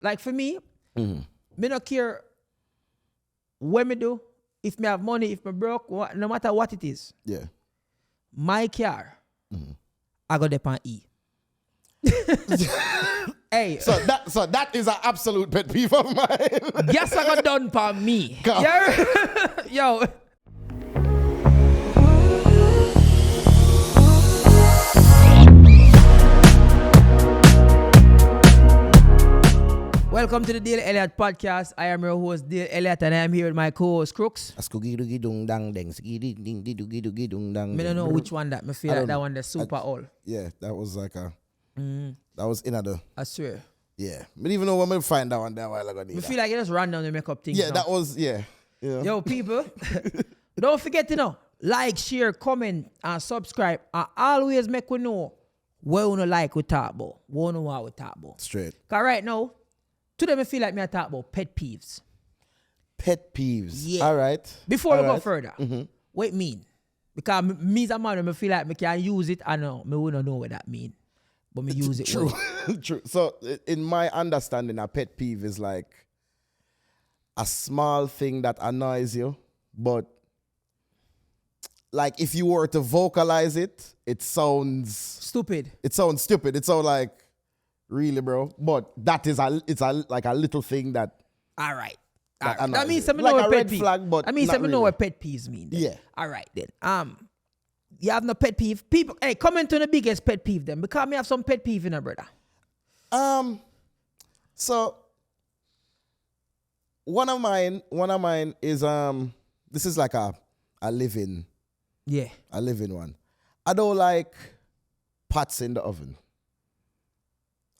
Like for me, me not care what me do, if me have money, if me broke, no matter what it is. Yeah. My car, I go depend E. Hey. So that is an absolute pet peeve of mine. Guess I got done for me. Yo. Welcome to the Dale Elliott podcast. I am your host, Dale Elliott, and I am here with my co-host, Crooks. I don't know which one that. I feel like that one that's super old. Yeah, that was like a... That was another... I swear. Yeah. I don't even know when we find that one that while ago. I feel like you just ran down the makeup thing. Yeah, now. that was... Yeah. Yo, people, don't forget to like, share, comment, and subscribe. And always make we know what we don't like we talk about. What we know what we talk about. Straight. Because right now, today I feel like me I talk about pet peeves. Pet peeves. Yeah. All right. Before we go further, what it mean? Because me as a man, I feel like I can use it. I know, I wouldn't know what that mean. But me use it. True. True. So in my understanding, a pet peeve is like a small thing that annoys you, but like if you were to vocalize it, it sounds stupid. It sounds stupid. It sounds like, really, bro? But that is like a little thing that. All right. That means like know a what red pet peeve. flag, but I mean, not know what pet peeves mean. Then. Yeah. All right then. You have no pet peeve. People, hey, comment on the biggest pet peeve then. Because me have some pet peeve in a brother. So one of mine is this is like a living. Yeah. A living one. I don't like pots in the oven.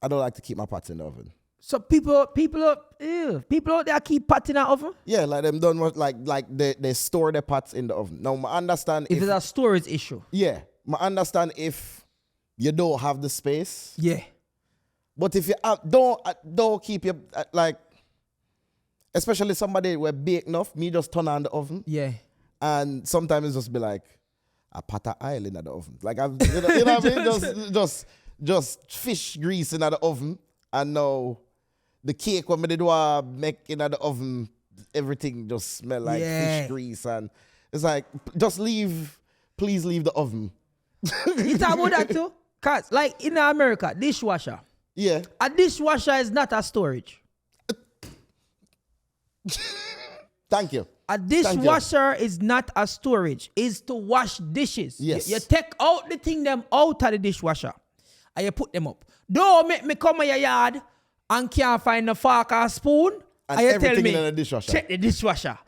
I don't like to keep my pots in the oven. So people out there keep pots in the oven? Yeah, like them don't want like they store their pots in the oven. Now I understand if it's a storage issue. Yeah. I understand if you don't have the space. Yeah. But if you don't keep your like, especially somebody who bake enough, me just turn on the oven. Yeah. And sometimes it's just be like a pot of oil in the oven. Like you know what I mean? Just fish grease in the oven. And now the cake when they do make in the oven, everything just smell like fish grease. And it's like, please leave the oven. You talk about that too? Cause like in America, dishwasher. Yeah. A dishwasher is not a storage. Thank you. A dishwasher is not a storage. It's to wash dishes. Yes. You take out the thing them out of the dishwasher and you put them up. Don't make me come in your yard and can't find a fork or spoon and you tell me in the dishwasher. Check the dishwasher.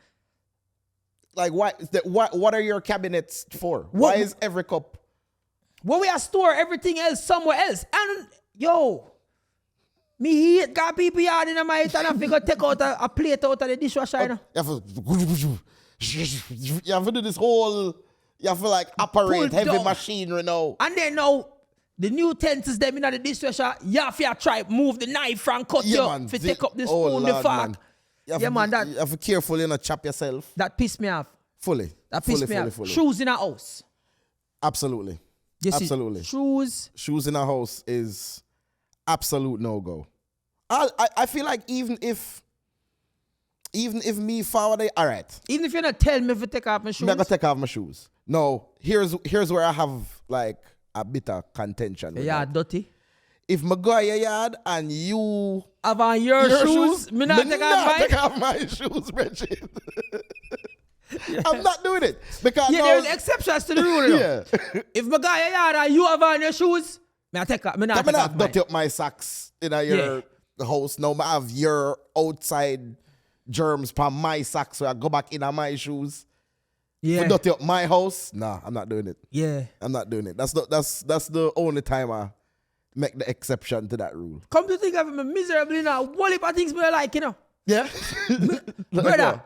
Like what are your cabinets for? Why is every cup? Well, we are store everything else somewhere else. And yo, me hate got people yard in my head and I figure take out a plate out of the dishwasher. You know? You have to do this whole, you have to like operate Pull heavy down. machinery now. And then now, the new utensils them in the dishwasher, you have to try move the knife and cut you man. to take up the spoon, the fork. You have that you have to carefully chop yourself. that pissed me off. Fully. That pissed me off. Fully. Shoes in a house. Absolutely. You see, Absolutely. Shoes in a house is absolute no-go. I feel like even if me forward, all right. Even if you're not telling me to take off my shoes. I'm going to take off my shoes. No, here's where I have like a bit of contention. Yeah, dirty. If I go to your yard and you have on your shoes, me not take off my shoes, Bridget. I'm not doing it. Because there's exceptions to the rule. Yeah. If my guy yard and you have on your shoes, me not take off dirty up my socks in your house. Now I have your outside germs from my socks, so I go back in my shoes. Yeah. For dirty up my house, nah, I'm not doing it. Yeah. I'm not doing it. That's the only time I make the exception to that rule. Come to think of it, I'm miserable in a whole heap of things me like, you know. Yeah. Brother,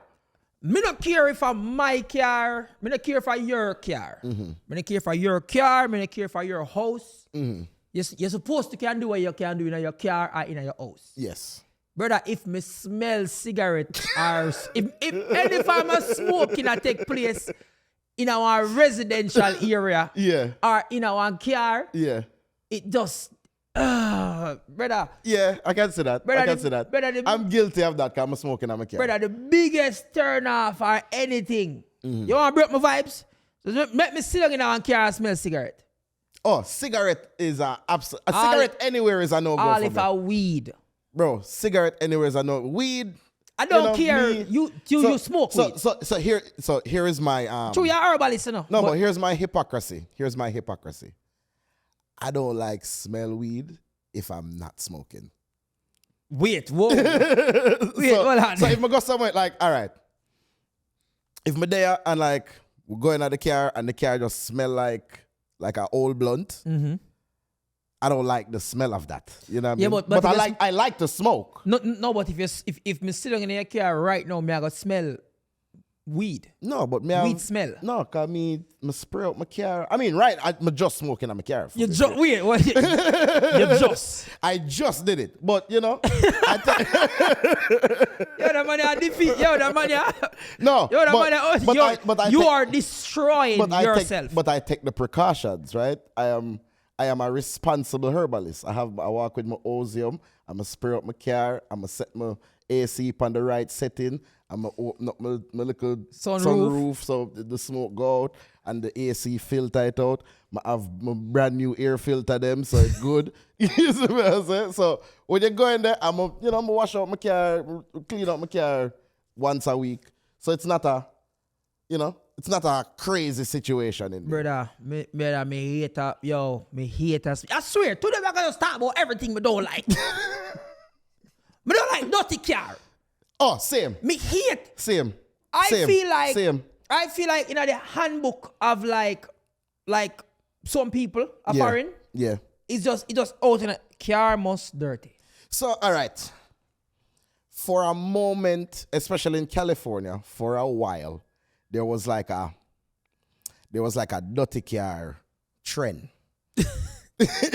me not care if I'm my car, me not care for your car. Me not care for your car, me not care for your house. You're supposed to can do what you can do in your car or in your house. Yes. Brother, if me smell cigarette or if any form of smoking take place in our residential area Yeah. or in our car, Yeah. it just Brother. Yeah, I can see that. Brother, I can see that. brother, I'm guilty of that because I'm smoking on my car. Brother, the biggest turn off or anything. You want to break my vibes? So make me sit down in our car and smell cigarette. Oh, cigarette is a cigarette anywhere is a no-go All for if me. a weed. Bro, cigarette anywhere is a no. Weed. I don't care. Me- You smoke weed. So here is my True, you're herbalist, you know. No, but here's my hypocrisy. Here's my hypocrisy. I don't like smell weed if I'm not smoking. Wait, whoa. Wait, hold on. So if I go somewhere, like, all right, if I'm there and like we're going out the car and the car just smell like an old blunt, I don't like the smell of that. You know what I mean? But I like to smoke. No, but if me sitting in your car right now, me I go smell weed. No, but me Weed smell. No, cause me spray out my car. I mean, right? I'm just smoking on my car. You just wait. What? You just. I just did it, but you know. Yo, the money I defeat. Yo, the money. No. Yo, the money. You are destroying yourself. But I take the precautions, right? I am a responsible herbalist. I walk with my osium. I'm gonna spray up my car. I'm gonna set my AC on the right setting. I'm gonna open up my little sunroof so the smoke go out and the AC filter it out. I have my brand new air filter them, so it's good. You see what I'm saying? So when you go in there, I'm gonna wash out my car, clean up my car once a week. So it's not a crazy situation in there. Brother, me hate that. Yo, me hate that. I swear, today we're gonna talk about everything we don't like. Me don't like dirty car. Oh, same. Me hate. Same. I feel like same. I feel like in the handbook of like some people are foreign. Yeah. It just out in a car most dirty. So all right. For a moment, especially in California, for a while, there was like a dirty car trend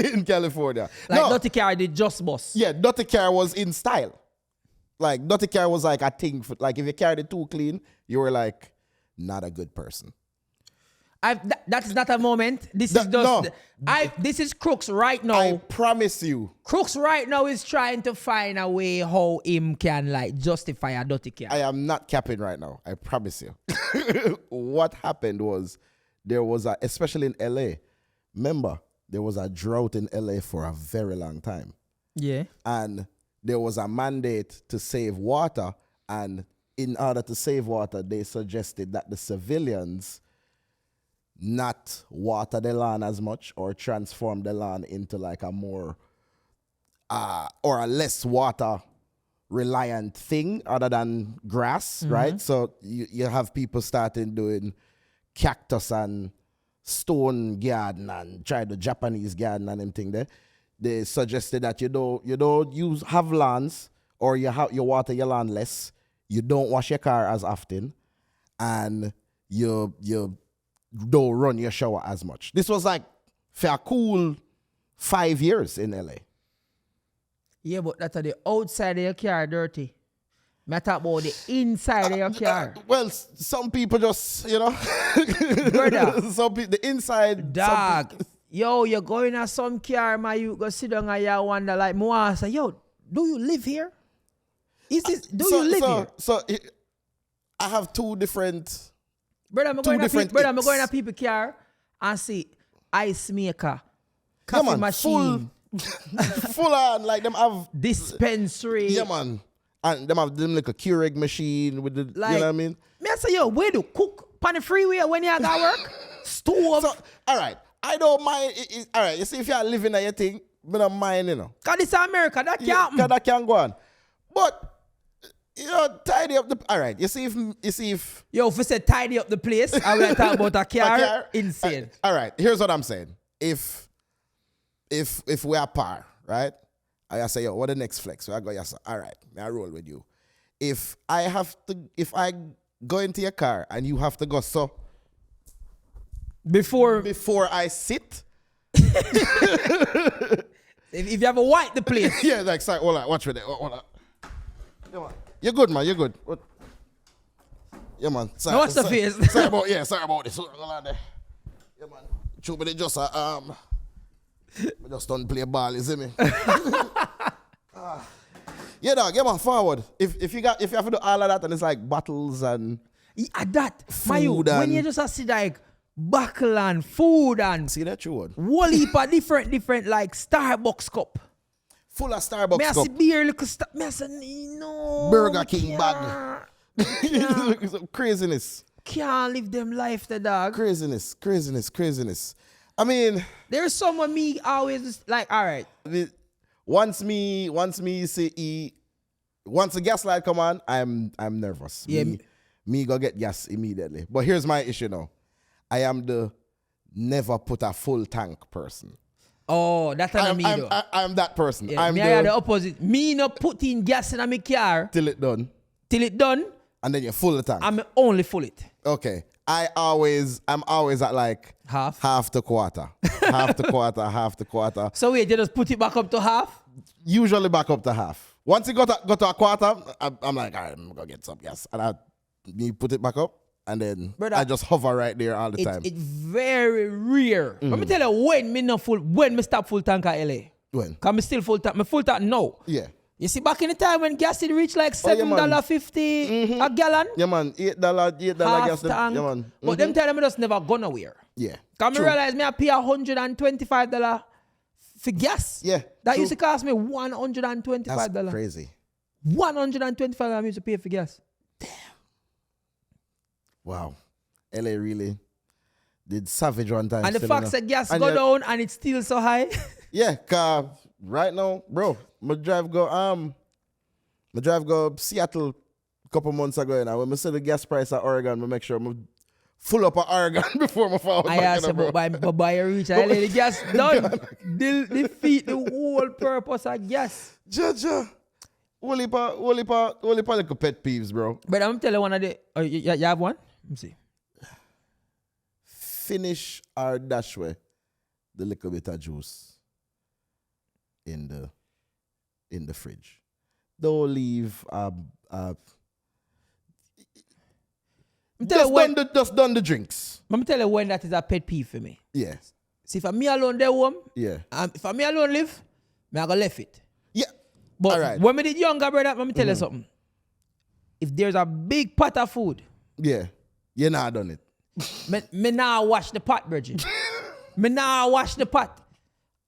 in California. Like dirty car did just bust. Yeah, dirty car was in style. Like dirty car was like a thing. Like if you carried it too clean, you were like not a good person. That's not a moment. This is just. No. This is Crooks right now. I promise you. Crooks right now is trying to find a way how him can like justify a dirty car. I am not capping right now. I promise you. What happened was there was especially in LA. Remember, there was a drought in LA for a very long time. Yeah. And there was a mandate to save water, and in order to save water, they suggested that the civilians not water the land as much or transform the land into like a more or a less water reliant thing other than grass, right? So you have people starting doing cactus and stone garden and try the Japanese garden and them thing there. They suggested that you don't have lands or you water your land less. You don't wash your car as often, and you don't run your shower as much. This was like for a cool 5 years in LA. Yeah, but that's the outside of your car dirty. I talk about the inside of your car. Well, some people just, Brother. some people, the inside. Dog. Yo, you're going to some car, man, you go sit down and you wonder, like, I say, yo, do you live here? You live here? So, I have two different... Brother, I'm going to people's car and see ice maker, coffee machine. Full on, like them have... Dispensary. Yeah, man. And them have them like a Keurig machine with the... Like, you know what I mean? Me I say, yo, where do cook on the freeway when you got work? Stove. So, all right. I don't mind. All right, you see, if you're living at your thing, I don't mind, Because this is America, that can't. Because that can go on. But, tidy up the... All right, you see if... Yo, if we say tidy up the place, I'm going to talk about a car, insane. All right, here's what I'm saying. If we are par, right? I say, yo, what the next flex? So I go, yes, all right, I roll with you. If I go into your car and you have to go so... Before I sit. if you have a white the place. Yeah, like, sorry, hold on, watch with it. Hold on. Come on. You're good, man, you're good. What? Yeah, man. Sorry, what's the face? Sorry about this. Hold on there. Yeah, man. True, but it just, I just don't play ball, you see me? Yeah, dog, yeah, man, forward. If you have to do all of that and it's like bottles and that food when you just see like buckle and food and see that true one. whole heap of different like Starbucks cup. Full of Starbucks Me I cup. see beer, little stuff. Me I say, no. Burger King bag. Craziness. Can't live them life, the dog. Craziness. I mean, There's someone me always like, all right. Once the gaslight come on, I'm nervous. Yeah. Me go get gas immediately. But here's my issue now. I am the never put a full tank person. Oh, that's not me though. I'm that person. Yeah, I'm I am the opposite. Me not putting gas in my car till it done. And then you full the tank. I'm only full it. Okay. I'm always at like half to quarter. half to quarter. So wait, you just put it back up to half? Usually back up to half. Once it got to a quarter, I'm like, all right, I'm gonna get some gas. And me put it back up. And then I just hover right there all the time. It's very rare. Let me tell you when me stop full tank at LA. When? Because me still full tank. Me full tank now. Yeah. You see, back in the time when gas did reach like $7.50 a gallon. Yeah, man. $8 gas. Tank. Yeah, man. But them time me just never go nowhere. Yeah. Because I realize me I pay $125 for gas. Yeah. That used to cost me $125. That's crazy. $125 I used to pay for gas. Wow. LA really did savage one time. And the fact that gas go down and it's still so high. Yeah, cause right now, bro, my drive go Seattle a couple months ago, and when I see the gas price at Oregon, I make sure I'm full up at Oregon before I fall back. I asked about by reach LA, the gas done. Defeat the whole purpose of gas. Jaja. Only pa little pet peeves, bro. But I'm telling you one of the you have one? Let me see. Finish or dash away the little bit of juice in the fridge. Don't leave just done the drinks. Let me tell you when that is a pet peeve for me. Yeah. See, if I'm me alone there home, yeah. If I'm me alone live, I go left it. Yeah. But all right. When me did younger, brother, let me tell you something. If there's a big pot of food, yeah, you not done it. me now wash the pot, Bridget. Me now wash the pot.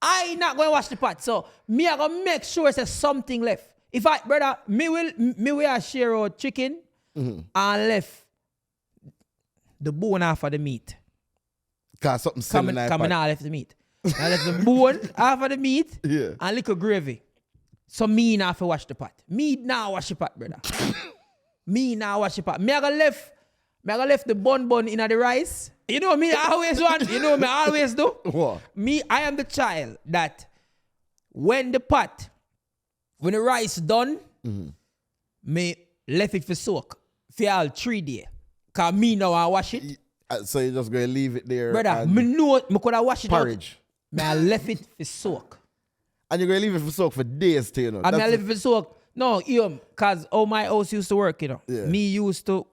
I ain't not going to wash the pot. So me I gonna make sure there's something left. If I, brother, me will share out chicken and left the bone half of the meat. Cause something selling that coming out left the meat. I left the bone half of the meat and little gravy. So me now have to wash the pot. Me now wash the pot, brother. Me now wash the pot. Me I gonna left the bun in the rice. You know me I always want. You know me I always do. What? I am the child that when the rice done, me left it for soak for all 3 days. Cause me now I wash it. So you just gonna leave it there, brother? Me know me could have washed it. Porridge. Me I left it for soak. And you're gonna leave it for soak for days, too, you know. I left it for soak. No, cause how my house used to work, you know. Yeah.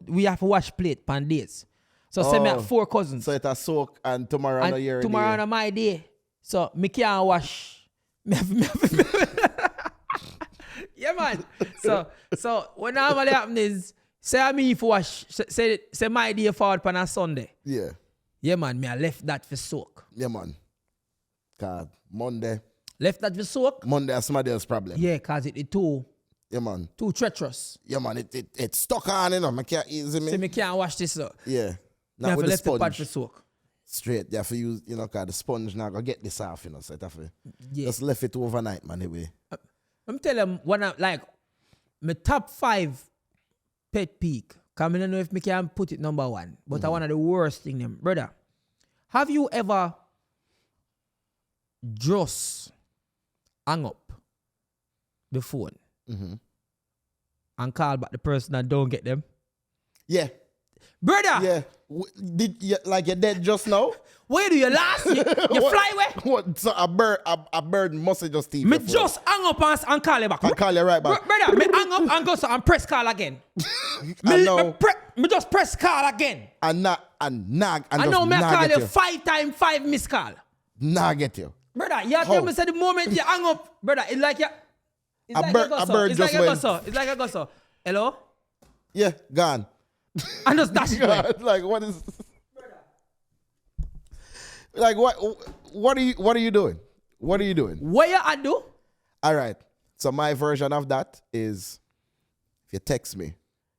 We have to wash plate pan days. So send me at 4 cousins. So it's a soak and tomorrow on your day. Tomorrow on my day. So me can't wash. Yeah, man. So what normally happens is, say me if wash, say my day forward on a Sunday. Yeah. Yeah, man. Me I left that for soak. Yeah, man. Cause Monday. Left that for soak. Monday is somebody else's problem. Yeah, cause it too. Yeah, man. Too treacherous. Yeah, man. It's stuck on, you know. I can't easy me. So me can't wash this up. Yeah. Not with the left sponge. the pot for soak. Straight. You have to use, you know, cause the sponge now go get this off, you know. So it have to just left it overnight, man. Anyway. I'm telling you, my top 5 pet peeve. Cause I don't know if me can put it number 1, but one of the worst thing them, brother. Have you ever just hang up the phone and call back the person and don't get them? Yeah. Brother! Yeah. Like you're dead just now? Where do you last? You fly away? What? So a bird must have just me just hang up and call you back. And call you right back. Brother, me hang up and go and press call again. Me just press call again. And nag. And I know me call you 5 times 5 missed call. Nah, get you. Brother, you tell me say the moment you hang up, brother, it's like you. It's like a bird just went. It's like a gosso. Hello? Yeah, gone. And just dash it. Like what is? Like what are you doing? What are you doing? What you I do? All right. So my version of that is, if you text me,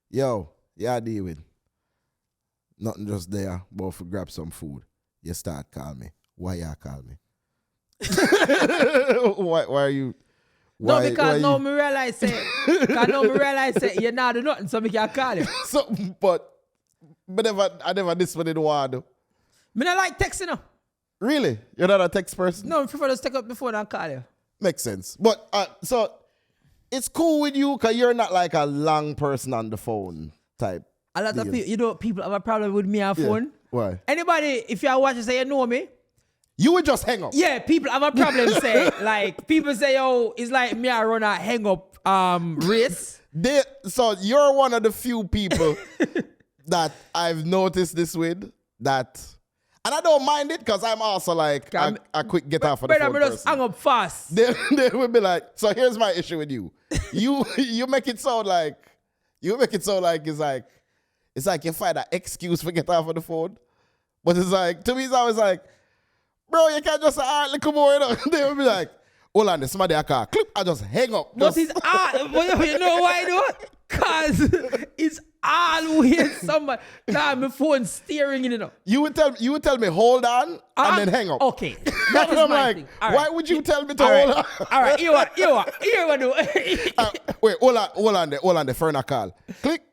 yo, yeah, deal with. Nothing just there, but if you grab some food, you start call me. Why you call me? why are you? No, because now me realize it. You not do nothing, so me can call you. So, but I never this one didn't want to do. Me not like texting now. Really? You're not a text person? No, I prefer to take up the phone and call you. Makes sense. But so it's cool with you because you're not like a long person on the phone type. A lot of people, people have a problem with me on phone. Why? Anybody, if you are watching, say you know me. You would just hang up. Yeah, people have a problem say, like, people say, oh, it's like me I run a hang up race. So you're one of the few people that I've noticed this with that, and I don't mind it because I'm also like a quick get off of the phone person. Just hang up fast. They would be like, so here's my issue with you. You make it sound like it's like you find an excuse for get off of the phone. But it's like, to me, it's always like, bro, you can't just say, all right, look more, you know. They would be like, hold on, there's somebody I call. Clip, I just hang up. But it's you know why though? Because it's always somebody. Nah, my phone steering in it. You would tell me, hold on, and then hang up. Okay. That is I'm my like, thing. why would you tell me to hold on? All right, here what do. Wait, hold on there, for a call. Click.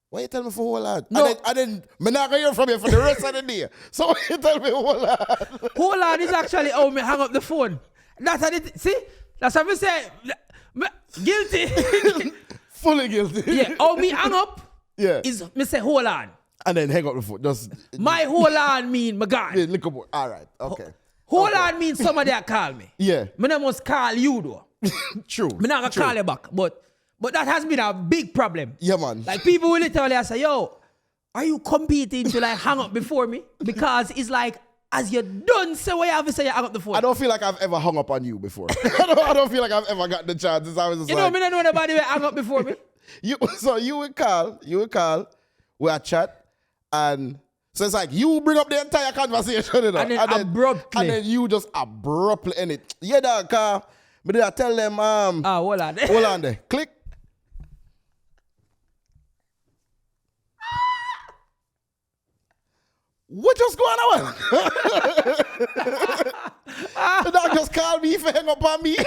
Why you tell me for hold on? No. And then I'm not going to hear from you for the rest of the day. So why you tell me hold on? Hold on is actually how me hang up the phone. That's how it, see? That's how me say, guilty. Fully guilty. Yeah, how me hang up is me say hold on. And then hang up the phone. Just my hold on mean my God. Yeah, look up. All right, okay. Hold on means somebody that call me. Yeah. Me not must call you though. True. Me not gonna call you back. But that has been a big problem. Yeah, man. Like people will literally say, yo, are you competing to like hang up before me? Because it's like, as you done say what you have to say, you hang up the phone. I don't feel like I've ever hung up on you before. I don't feel like I've ever got the chance. I was just you know, me don't know nobody will hang up before me. So you would call, we chat, and so it's like you bring up the entire conversation, you know, and then abruptly. And then you just abruptly end it. Yeah, that car. But then I tell them, hold on. Hold on there. Click. What just going on? The dog just called me for hang up on me.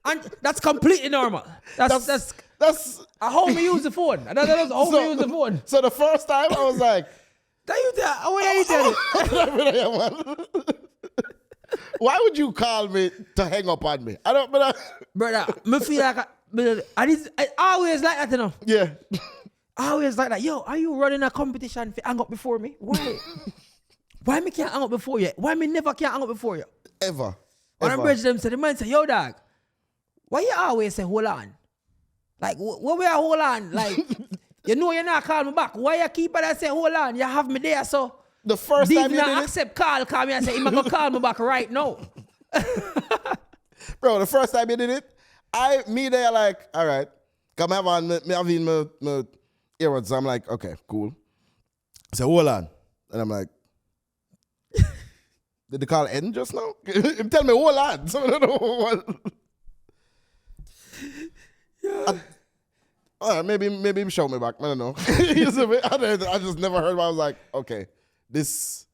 And that's completely normal. That's how me use the phone. That's how me use the phone. So the first time I was like, why would you call me to hang up on me? Brother, me feel like I always like that, you know. Yeah. I always like that. Yo, are you running a competition to hang up before me? Why? Why me can't hang up before you? Why me never can't hang up before you? Ever. When I bridge them, so the man say, yo, dog, why you always say hold on? Like, what we are hold on? Like, you know you're not calling me back. Why you keep on say hold on? You have me there, so. The first time you did accept call me and say, I'm going to call me back right now. Bro, the first time you did it, me there like, all right, come have on, me having my earwords. I'm like, okay, cool. I say, hold on. And I'm like, did the call end just now? Tell me, hold on. So I don't know what. Yeah. All right, maybe him show me back. I don't know. I just never heard. I was like, okay, this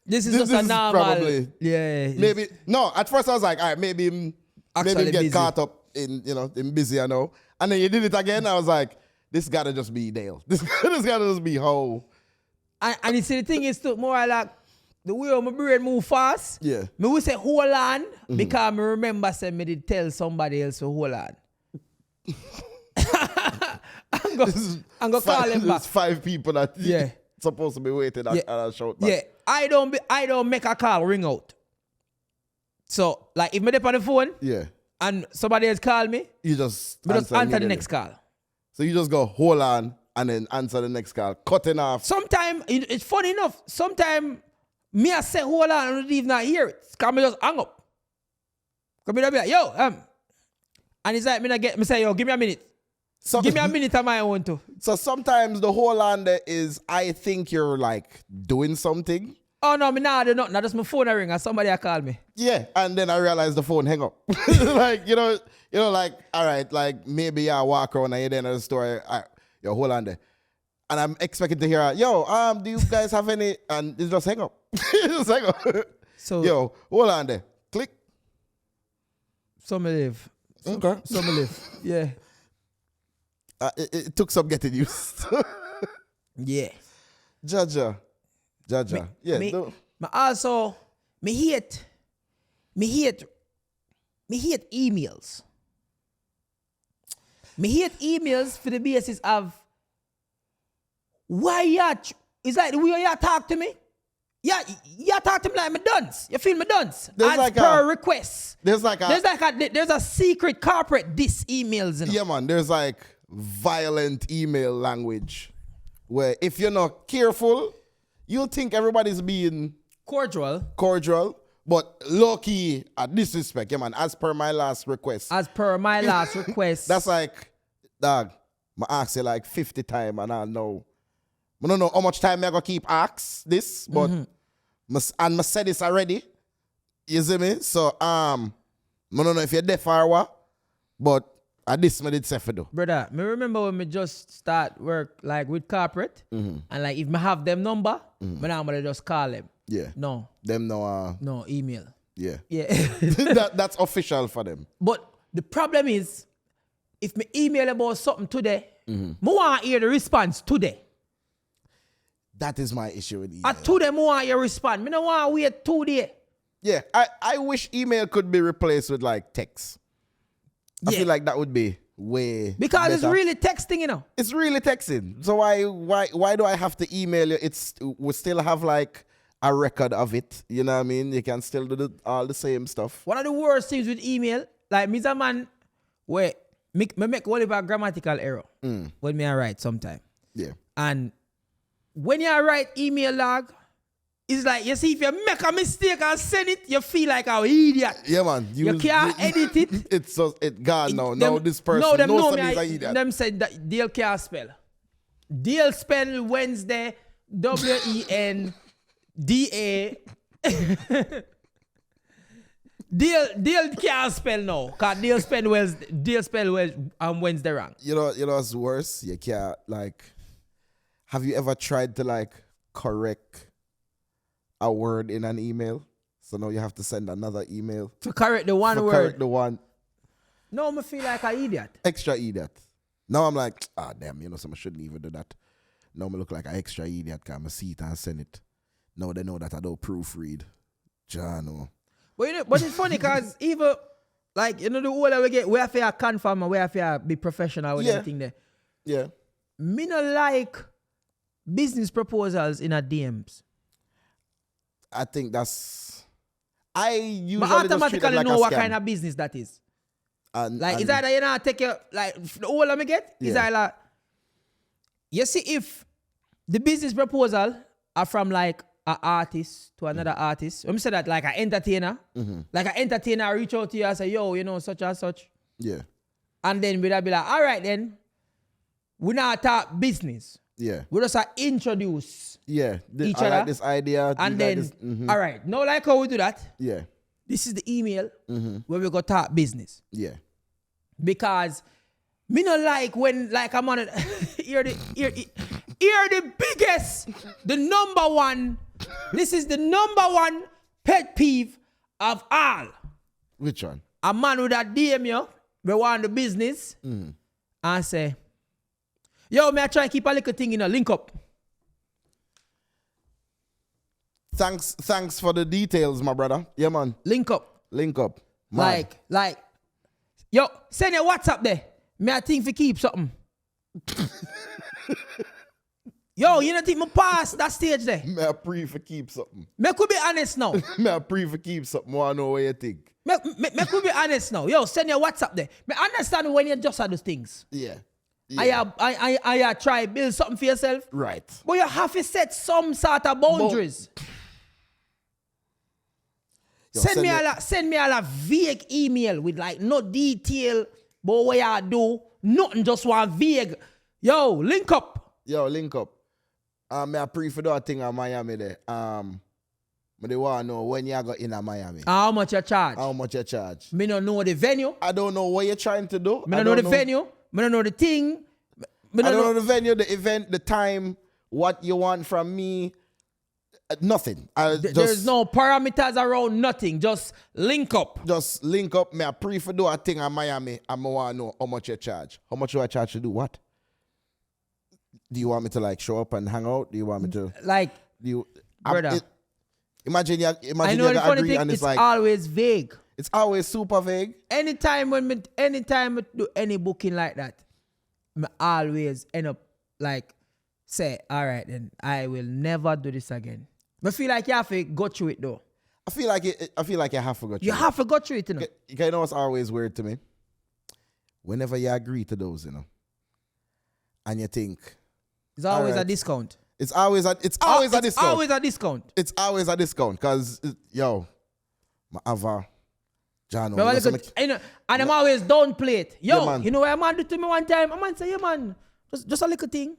is just a normal. Probably, yeah. Maybe no. At first I was like, all right, maybe him get busy. Caught up in in busy. I know. And then you did it again. I was like, this gotta just be Dale. This gotta just be Ho. And you see, the thing is, too, more like the way my brain move fast. Yeah. Me will say hold on because me remember saying me did tell somebody else to hold on. I'm gonna call him back. There's 5 people that supposed to be waiting and I'll shout back. Yeah, I don't make a call ring out. So like if me dip on the phone, and somebody else call me, you just answer the next call. So you just go hold on and then answer the next call, cutting off. Sometimes it's funny enough. Sometimes Me I say, hold on, I don't even not hear it. Come me just hang up. Come me be like, yo, and he's like, me say, yo, give me a minute. So, Give me a minute of my own too. So sometimes the whole on there is, I think you're like doing something. Oh no, me nah do nothing. That's my phone ring and somebody call me. Yeah, and then I realize the phone hang up. Like, you know, like, all right, like maybe I walk around and you're there in the store. All right, yo, hold on there. And I'm expecting to hear, yo, do you guys have any? And it's just hang up. Just hang up. So, yo, hold on there. Click. Some live. Okay. Some live. Yeah. It took some getting used. Yeah. Jaja. Yeah. Me also, me hate emails. Me hate emails for the basis of why you it's like the way you talk to me. Yeah, you talk to me like me dunce. You feel me dunce. There's as like per request. There's a secret corporate diss emails. You know? Yeah, man. There's like violent email language where if you're not careful, you'll think everybody's being cordial, but low-key disrespect. Yeah, man. As per my last request. That's like, dog, I ask you like 50 times and I know. I don't know how much time I'm going to keep ask this, but I said this already. You see me? So, I don't know if you're deaf or what, but this me did say for do. Brother, me remember when me just start work like with corporate, and like if me have them number, me now I'm just call them. Yeah. No. Them no. No, email. Yeah. Yeah. That's official for them. But the problem is, if me email about something today, me want to hear the response today. That is my issue with email. At today, me want your response. Me don't want to wait 2 days. Yeah, I wish email could be replaced with like text. I feel like that would be way because better. It's really texting, you know. It's really texting. So why do I have to email you? We still have like a record of it. You know what I mean? You can still do all the same stuff. One of the worst things with email, like me's a man where me make all of a grammatical error when me I write sometime. Yeah. And when you write email log, it's like, you see, if you make a mistake and send it, you feel like an idiot. Yeah, man. You can't edit it. It's so, God, no. This person no, them knows know me. an idiot. Them said that Dale can't spell. Dale spell Wednesday, WENDA. Dale can't spell now. Because Dale spell Wednesday wrong. You know what's worse? You can't, like, have you ever tried to, like, correct a word in an email? So now you have to send another email. To correct the one word. Correct the one. No, I feel like an idiot. Extra idiot. Now I'm like, damn, someone shouldn't even do that. Now I look like an extra idiot because I see it and send it. Now they know that I don't proofread. Jano. But it's funny because even, like, the older we get, we have to confirm and we have to be professional with everything there. Yeah. Me not like business proposals in a DMs. I think that's... I usually but automatically just treat it like know a what scam. kind of business that is. Like, it's either, take your... Like, the older me get, it's either... You see, if the business proposal are from, like, an artist to another artist, let me say that, like, an entertainer. Like, an entertainer reach out to you and say, yo, such and such. Yeah. And then we'll be like, all right, then. We not talk business. Yeah. We just introduce each other. Like this idea. And then, all right, now like how we do that. Yeah. This is the email where we go talk business. Yeah. Because me not like when, like, I'm on it. Here the biggest, the number one. This is the number one pet peeve of all. Which one? A man with a DM you, we want the business, and say, yo, may I try and keep a little thing in a link up. Thanks for the details, my brother. Yeah, man. Link up. Man. Like, yo, send your WhatsApp there. May I think for keep something. Yo, you don't think me pass that stage there? May I pray for keep something. Me could be honest now. May I pray for keep something. I know what you think. Me could be honest now. Yo, send your WhatsApp there. Me understand when you just have those things. Yeah. I try build something for yourself. Right. But you have to set some sort of boundaries. Send me a vague email with like no detail about what I do. Nothing, just one vague. Yo, link up. Me a pre for that thing in Miami there. But they want to know when you go in Miami. How much you charge? Me don't know the venue. I don't know what you're trying to do. Me don't know the venue. Me don't know the thing. I don't know the venue, the event, the time, what you want from me. Nothing. There's no parameters around nothing. Just link up. Me a pre for do a thing in Miami. I want to know how much you charge. How much do I charge to do what? Do you want me to like show up and hang out? Do you want me to like? Brother. Imagine I know the funny thing. It's like always vague. It's always super vague. Anytime I do any booking like that, I always end up like say, all right, then I will never do this again. I feel like you have to go through it though. I feel like you have to go through it. You have to go through it, you know. You know what's always weird to me? Whenever you agree to those, you know, and you think it's always a discount. It's always a discount. Always a discount. It's always a discount because yo, my ava, John. And I'm always downplay it. Yo, yeah, you know what a man do to me one time? A man say, yeah, man, just a little thing.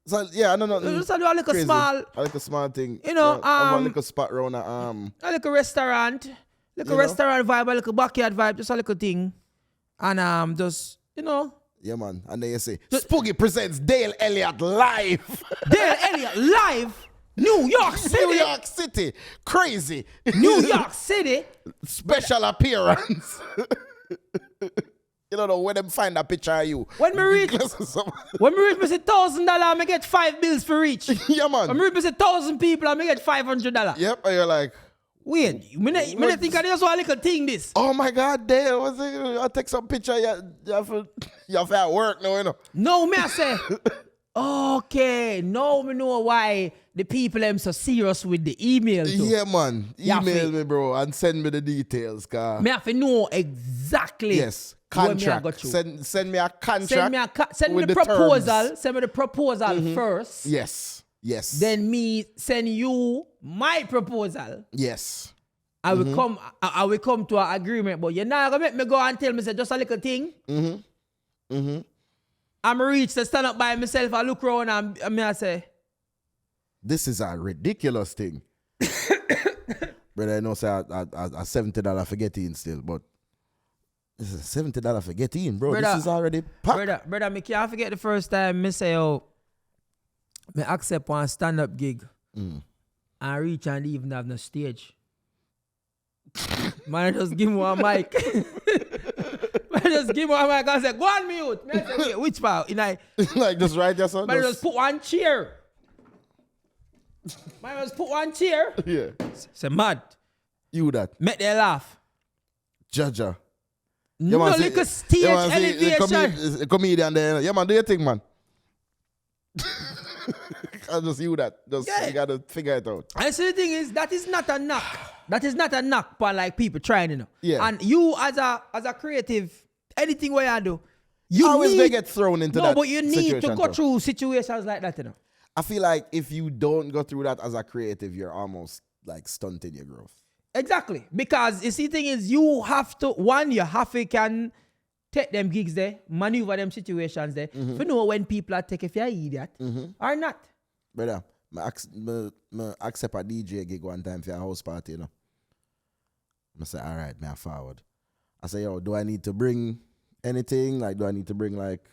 So, yeah, no. Just a little crazy. small. A little small thing. You know, a little spot around a little restaurant. Little restaurant vibe, a little backyard vibe, just a little thing. And just, you know. Yeah, man. And then you say, Spooky presents Dale Elliott live. Dale Elliott live. New York City. New York City. Crazy. New York City. Special appearance. You don't know when them find a picture of you. When me reach me say $1,000, I get 5 bills for reach. Yeah, man. When me reach me say 1,000 people, I get $500. Yep, and you're like, wait, me think I just want a little thing this. Oh my God, Dale, I'll take some picture. You have to at work now, you know. No, me I say, okay, now me know why the people am so serious with the email too. Yeah, man. Email me, bro, and send me the details, car. Me have to know exactly. Yes. Contract. Send me a contract. Send me the proposal. Terms. Send me the proposal first. Yes. Then me send you my proposal. Yes. I will come to an agreement, but you're not gonna make me go and tell me say just a little thing. I'm reach to stand up by myself, I look around and me I say, this is a ridiculous thing. Brother, I know say a $70 for getting still, but this is $70 for getting, bro. Brother, this is already packed. Brother, me can't forget the first time me say, oh, me accept one stand-up gig and reach and even have no stage. Man, just give me one mic. Man, just give me one mic and say, go on mute. Me say, wait, which part? Like just right there, son? Man, just put one chair. Man, just put one chair. Yeah. Say, mad. You that. Make them laugh. Jaja. No little stage elevation. Comedian there. Yeah, man, do your thing, man. I'll just you that. You gotta figure it out. And so the thing is, that is not a knock. That is not a knock for like people trying, you know. Yeah. And you as a creative, anything where you do, you always may get thrown into that. No, but you need to go through situations like that, you know. I feel like if you don't go through that as a creative, you're almost like stunting your growth. Exactly. Because you see, the thing is, you have to can take them gigs there, maneuver them situations there, to know when people are taking if you're an idiot or not. Brother, I accept a DJ gig one time for a house party, you know. I say, all right, man, forward. I say, yo, do I need to bring anything? Like, do I need to bring, like,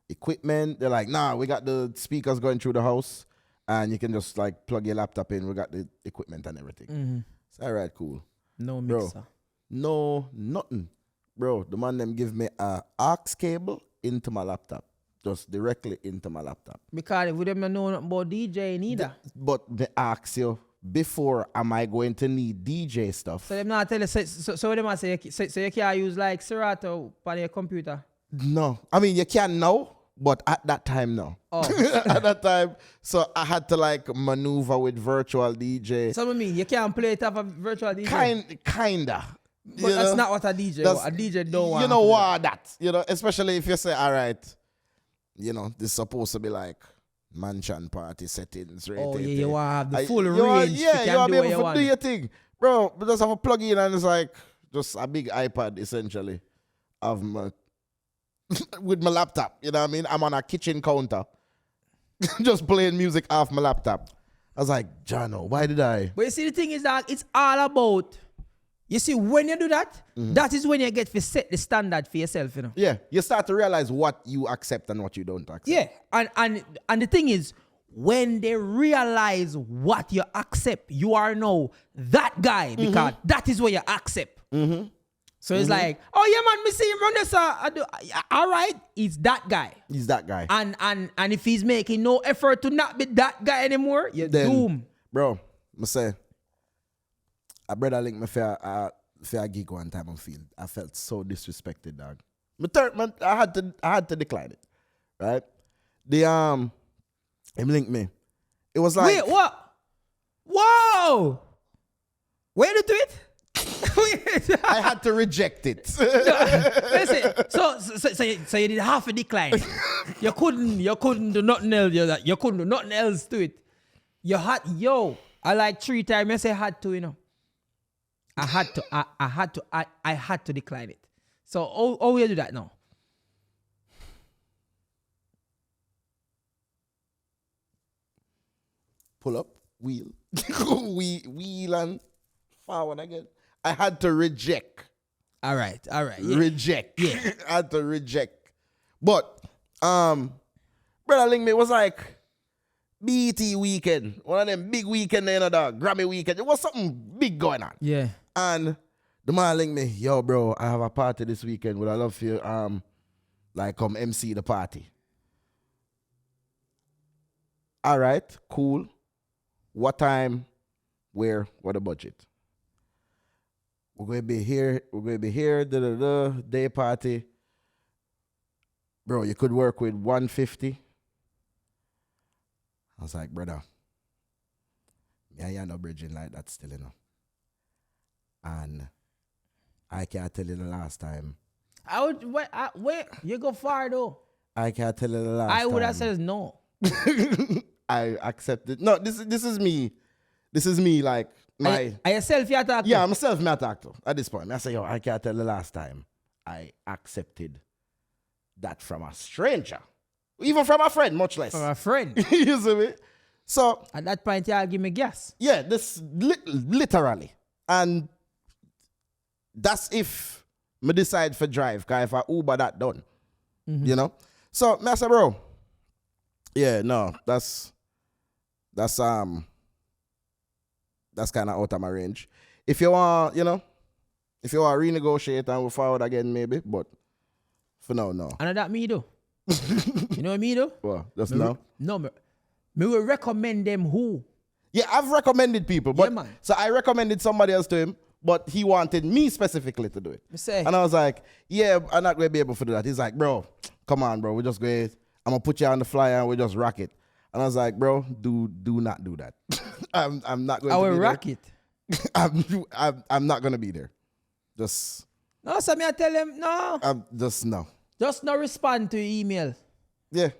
equipment? They're like, nah, we got the speakers going through the house, and you can just, like, plug your laptop in. We got the equipment and everything. Say, all right, cool. No mixer. Bro, no, nothing. Bro, the man them give me a aux cable into my laptop. Just directly into my laptop. Because we don't know nothing about DJing either. But they ask you, before, am I going to need DJ stuff? So them not tell you, so them say, so you can't use like Serato on your computer? No. I mean, you can now, but at that time, no. Oh. At that time, so I had to like maneuver with virtual DJ. So I mean, you can't play it off a virtual DJ? Kinda. But that's not what a DJ wants. A DJ don't want. You know what that? You know, especially if you say, all right, you know, this is supposed to be like mansion party settings, right? Oh, yeah, you want to have the full range. Yeah, you want to be able to do your thing. Bro, we just have a plug in and it's like just a big iPad essentially of my with my laptop. You know what I mean? I'm on a kitchen counter. Just playing music off my laptop. I was like, Jano, why did I? But you see, the thing is that it's all about, you see, when you do that, that is when you get to set the standard for yourself, you know. Yeah, you start to realize what you accept and what you don't accept. Yeah, and the thing is, when they realize what you accept, you are now that guy because that is what you accept. So it's like, oh yeah, man, me see him run this. All right, he's that guy. He's that guy. And if he's making no effort to not be that guy anymore, you're doomed. Bro, I say, a brother linked me for a gig one time on field. I felt so disrespected, dog. I had to decline it, right? Him linked me. It was like, wait, what? Whoa! Where did you do it? I had to reject it. Listen, so you did half a decline. You couldn't do nothing else. You couldn't do nothing else to it. You had, I like 3 times. I say had to, you know. I had to decline it. So how you do that now? Pull up, wheel, wheel and forward again. I had to reject. All right. Yeah. Reject. Yeah. I had to reject. But, brother link me, it was like BET weekend. One of them big weekend, you know, dog. Grammy weekend. It was something big going on. Yeah. And the man linked me, yo, bro, I have a party this weekend. Would I love for you, come MC the party? All right, cool. What time? Where? What the budget? We're going to be here, day party. Bro, you could work with 150. I was like, brother, I ain't no bridging like that still, you know. And I can't tell you the last time. Wait, you go far though. I can't tell you the last time. I would have said no. I accepted. No, this is me. This is me, like, my... Are you self-attacked? Yeah, I'm a self-attacked at this point. I say, I can't tell the last time I accepted that from a stranger. Even from a friend, much less. From a friend. You see me? So... At that point, y'all give me gas. Yeah, this literally. And that's if me decide for drive, because if I Uber that done, you know? So, I say, bro, yeah, no, that's kind of out of my range. If you want, you know, if you want to renegotiate and we'll forward again, maybe, but for now, no. And that me do. You know what me do? Well, just now? No, me will recommend them who. Yeah, I've recommended people, but Yeah, man. So I recommended somebody else to him, but he wanted me specifically to do it. And I was like, yeah, I'm not going to be able to do that. He's like, bro, come on, bro, we just go ahead. I'm going to put you on the flyer and we just rock it. And I was like, bro, do not do that. I'm not going to be there. I will rock it. I'm not going to be there. Just... No, so me I tell him, no. Just no. Just no respond to email. Yeah.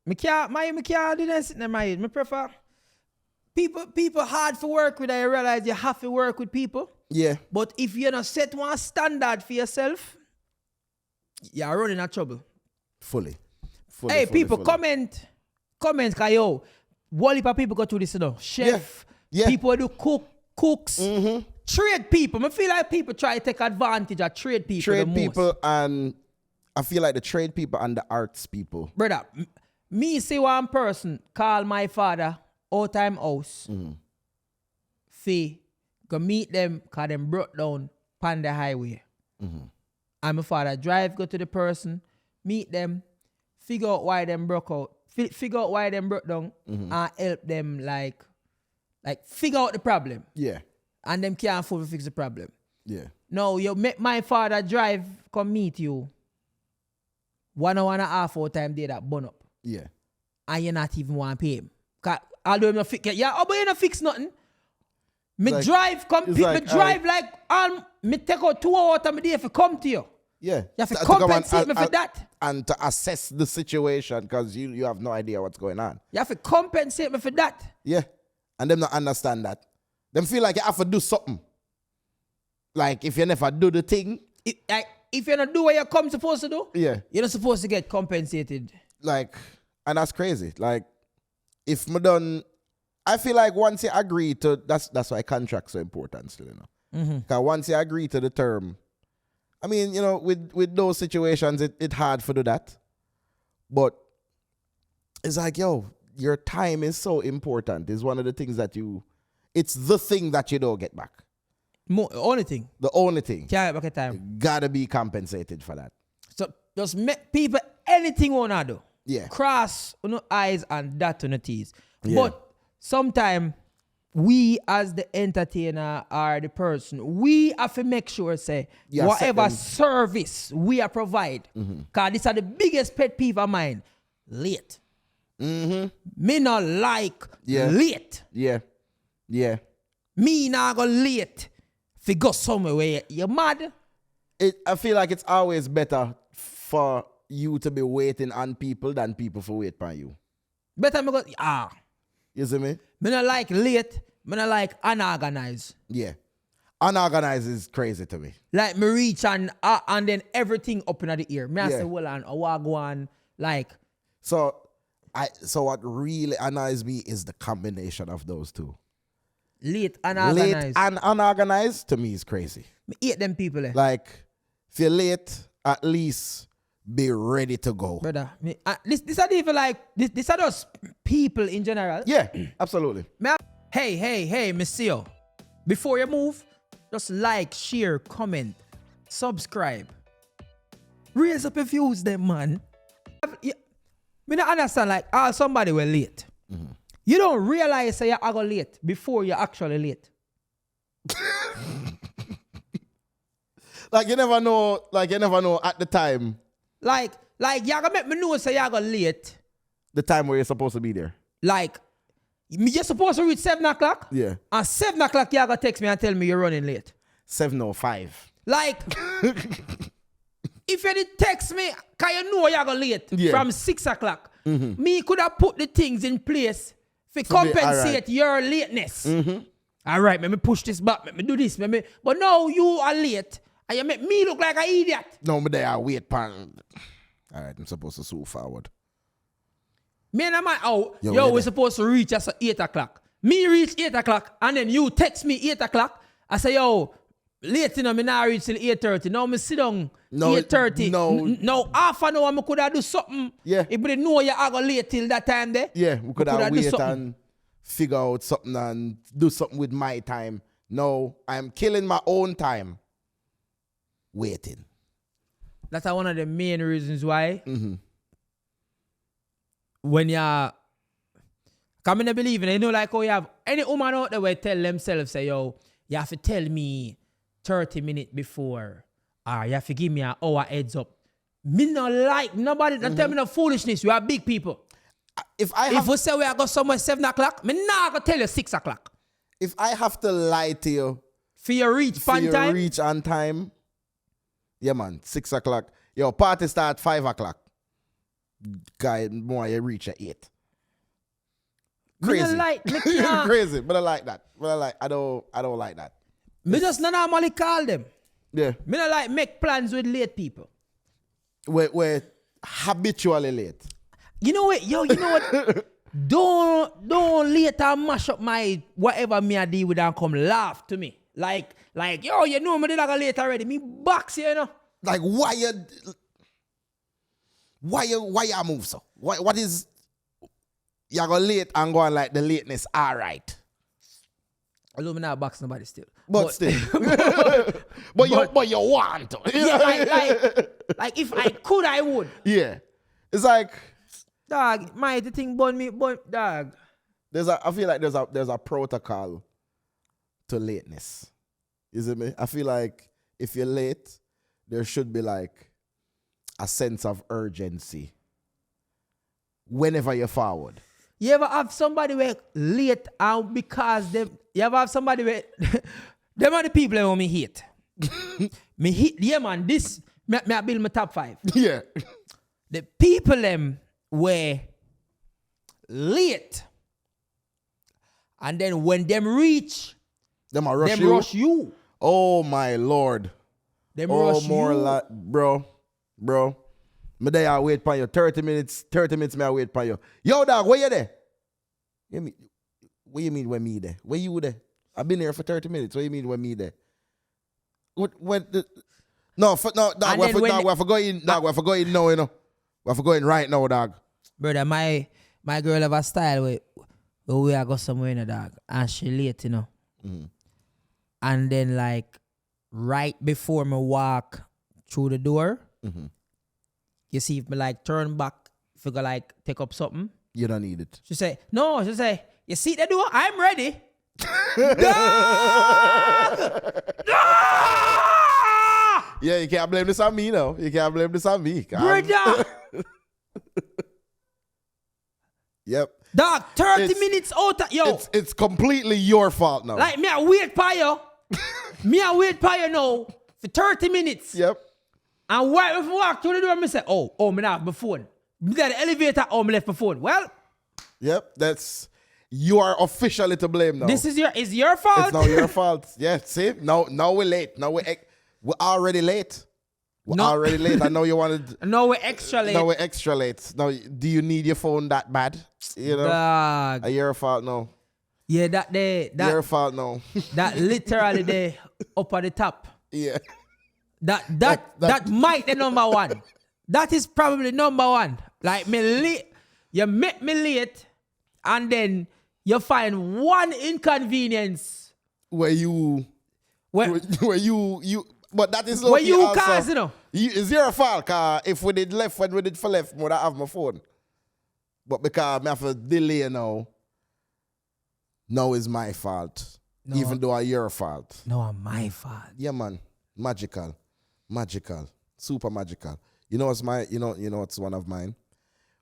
Me can't do this. Me prefer people hard to work with. I realize you have to work with people. Yeah. But if you don't set one standard for yourself, you're running out of trouble. Fully. Hey, people, comment, cause yo, one heap of people go through this, you know. Chef, people do cooks, trade people. I feel like people try to take advantage of trade people the most. Trade people, and I feel like the trade people and the arts people. Brother, me see one person call my father out time house. Fee, go meet them cause them broke down on the highway. And my father drive, go to the person, meet them, figure out why them broke out, figure out why them broke down, and help them like figure out the problem. Yeah. And them can't afford to fix the problem. Yeah. No, you make my father drive, come meet you. 1 hour and a half all time they that burn up. Yeah. And you not even want to pay him. Cause although him not fix, but you not fix nothing. Me like, drive, me take out 2 hours out of my day if I come to you. Yeah. You have to compensate me for that. And to assess the situation because you have no idea what's going on. You have to compensate me for that. Yeah. and them not understand that. Them feel like you have to do something. Like if you never do the thing. If you not do what you're supposed to do, Yeah. you're not supposed to get compensated. Like, and that's crazy. Like, if me done, I feel like once you agree to, that's why contracts are important still, you know. Because once you agree to the term, I mean, you know, with those situations, it's hard to do that. But it's like, yo, your time is so important. It's one of the things that it's the thing that you don't get back. Only thing. The only thing. Can't get back time. You gotta be compensated for that. So just make people anything wanna do. Yeah. Cross on the I's and dot on the T's. Yeah. But sometimes we as the entertainer or the person, we have to make sure say Yeah, whatever service we are provide. Because these are the biggest pet peeve of mine. Late. Me not like late. Yeah. Yeah. Me not go late. If you go somewhere where you're mad. I feel like it's always better for you to be waiting on people than people for wait for you. Better me go, You see me? Me not like late. Me not like unorganized. Yeah. Unorganized is crazy to me. Like me reach and then everything up in the ear. Me I say, well, and I walk on like. So what really annoys me is the combination of those two. Late and unorganized. Late and unorganized to me is crazy. Me hate them people. Like, if you're late, at least be ready to go. Brother, this are even like, this are those people in general. Yeah, absolutely. Hey, monsieur. Before you move, just like, share, comment, subscribe. Raise up your views then, man. Me not understand like, somebody were late. You don't realize that you're go late before you're actually late. Like you never know at the time. Like you're gonna make me know say you're go late. The time where you're supposed to be there. Like, you're supposed to reach 7 o'clock? Yeah. And 7 o'clock you're gonna text me and tell me you're running late. 7:05. Like, if you did text me, cause you know you're gonna late from 6 o'clock, me could have put the things in place to compensate your lateness. All right, let me push this back, let me do this, but now you are late and you make me look like an idiot. No, but they are wait pan. All right, I'm supposed to move forward. Me and I'm we're supposed to reach at 8 o'clock. Me reach 8 o'clock and then you text me 8 o'clock. I say, yo, late, you know, me now reach till 8:30. Now me sit down 8:30. No, half an hour I could have do something. Yeah. If you know you're going late till that time there. Yeah, we could have wait and figure out something and do something with my time. No, I'm killing my own time. Waiting. That's one of the main reasons why. When you're coming to believe in it, you know, like, you have any woman out there will tell themselves, say, yo, you have to tell me 30 minutes before, or you have to give me an hour heads up. Me not like nobody, don't tell me no foolishness. We are big people. If we say we are going somewhere 7 o'clock, me not going to tell you 6 o'clock. If I have to lie to you, for your reach on time, yeah, man, 6 o'clock. Your party start 5 o'clock. Guy, more you reach at 8. Crazy. Crazy, but I like that. But I don't like that. Me just not normally call them. Yeah. Me not like make plans with late people. We're habitually late. You know what? Yo, you know what? don't later mash up my whatever me I deal with and come laugh to me. Like, yo, you know me did like late already. Me box you know. Like why you move so? What is you go late and going like the lateness? All right. Although me not box nobody still. But still. but you want to. Yeah, like if I could, I would. Yeah. It's like, dog, the thing burn me, but dog. I feel like there's a protocol to lateness. Is it me? I feel like if you're late, there should be like a sense of urgency whenever you're forward. You ever have somebody where late and because you ever have somebody where them are the people who me hate. Yeah man, this me build my top 5. Yeah. The people them were late And then when them reach, them a rush them you. rush you. Oh my Lord. Them Oh rush more you. Bro. Me there I wait for you. 30 minutes me I wait for you. Yo dog, where you there? What you mean when me there? Where you there? I've been here for 30 minutes. What you mean when me there? We're for going now, you know. We're for going right now, dog. Brother, my girl have a style where we are go somewhere in a dog. And she late, you know. Mm-hmm. And then like right before me walk through the door, Mm-hmm. you see if me like turn back, if you go like take up something. You don't need it. She say, you see the door? I'm ready. Yeah, you can't blame this on me, no. You can't blame this on me. Brother. Yep. Dog, 30 minutes out of, yo. It's completely your fault now. Like, me I wait for you. Me I wait for you now for 30 minutes. Yep. And right before I walk through the door, I say, me not have my phone. Me got the elevator, me left my phone. Well. Yep, you are officially to blame now. This is your fault. It's now your fault. Yeah, see? Now we're late. Now we're already late. Already late. I know you wanted. No, we're extra late. Now we're extra late. Now, do you need your phone that bad? You know? Dog. Your fault now. Yeah, that your fault now. That literally there up at the top. Yeah. That might the number one. That is probably number one. Like me late. You make me late, and then you find one inconvenience where you. But that is where you also, cause, you know. It's your fault, cause if we did left when we did for left, would I have my phone? But because I have a delay now is my fault. No, even though it's your fault. No, it's my fault. Yeah, man. Magical. Super magical. You know what's what's one of mine?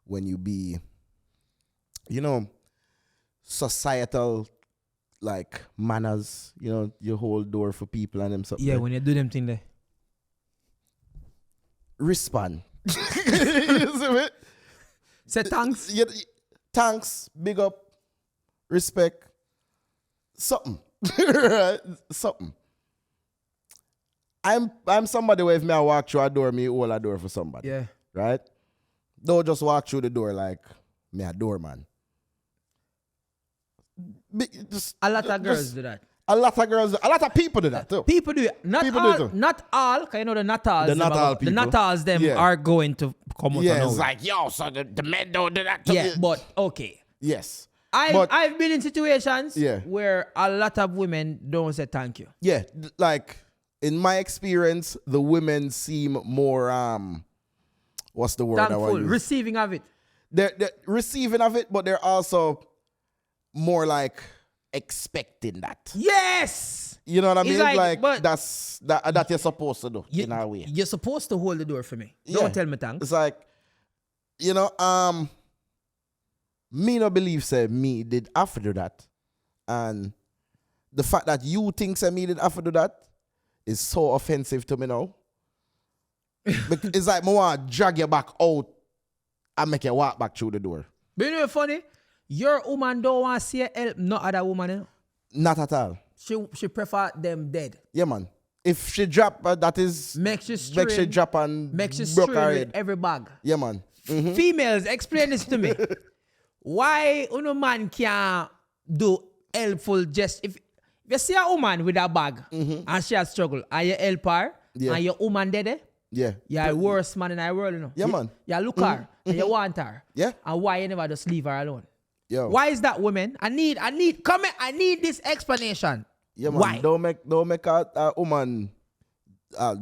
When you be, societal like manners, you hold door for people and them something. Yeah, when you do them thing there. Respond. You see me? Say thanks. Thanks, big up, respect, something. Right? Something. I'm somebody where if me I walk through a door, me hold a door for somebody. Yeah. Right? Don't just walk through the door like me a doorman. A lot of girls do that. A lot of people do that too. People do it. Not all, because you know the not alls. The not all people. The not alls them are going to come out. Yeah, it's like, yo, so the men don't do that to yeah, but okay. Yes. I've been in situations Yeah. where a lot of women don't say thank you. Yeah, like in my experience, the women seem more what's the word Thankful, I want to use? receiving of it. They're receiving of it, but they're also more like expecting that. Yes. You know what I mean? Like, but that you're supposed to do in a way. You're supposed to hold the door for me. Yeah. Don't tell me thanks. It's like, me no believe say me did have to do that. And the fact that you think say me did have to do that is so offensive to me now. It's like I want to drag you back out and make you walk back through the door. But you know what's funny? Your woman don't want to see help no other woman. You know? Not at all. She prefer them dead. Yeah, man. If she drop, that is... Make she drop and make she broke her strain head. with every bag. Yeah, man. Mm-hmm. Females, explain this to me. Why a man can't do helpful just... If you see a woman with a bag and she has struggle and you help her and your woman dead, yeah. you're the worst man in the world, you know. Yeah, man. You look her and you want her. Yeah. And why you never just leave her alone? Yo. Why is that, women? I need this explanation. Yeah, man. Why? Don't make a woman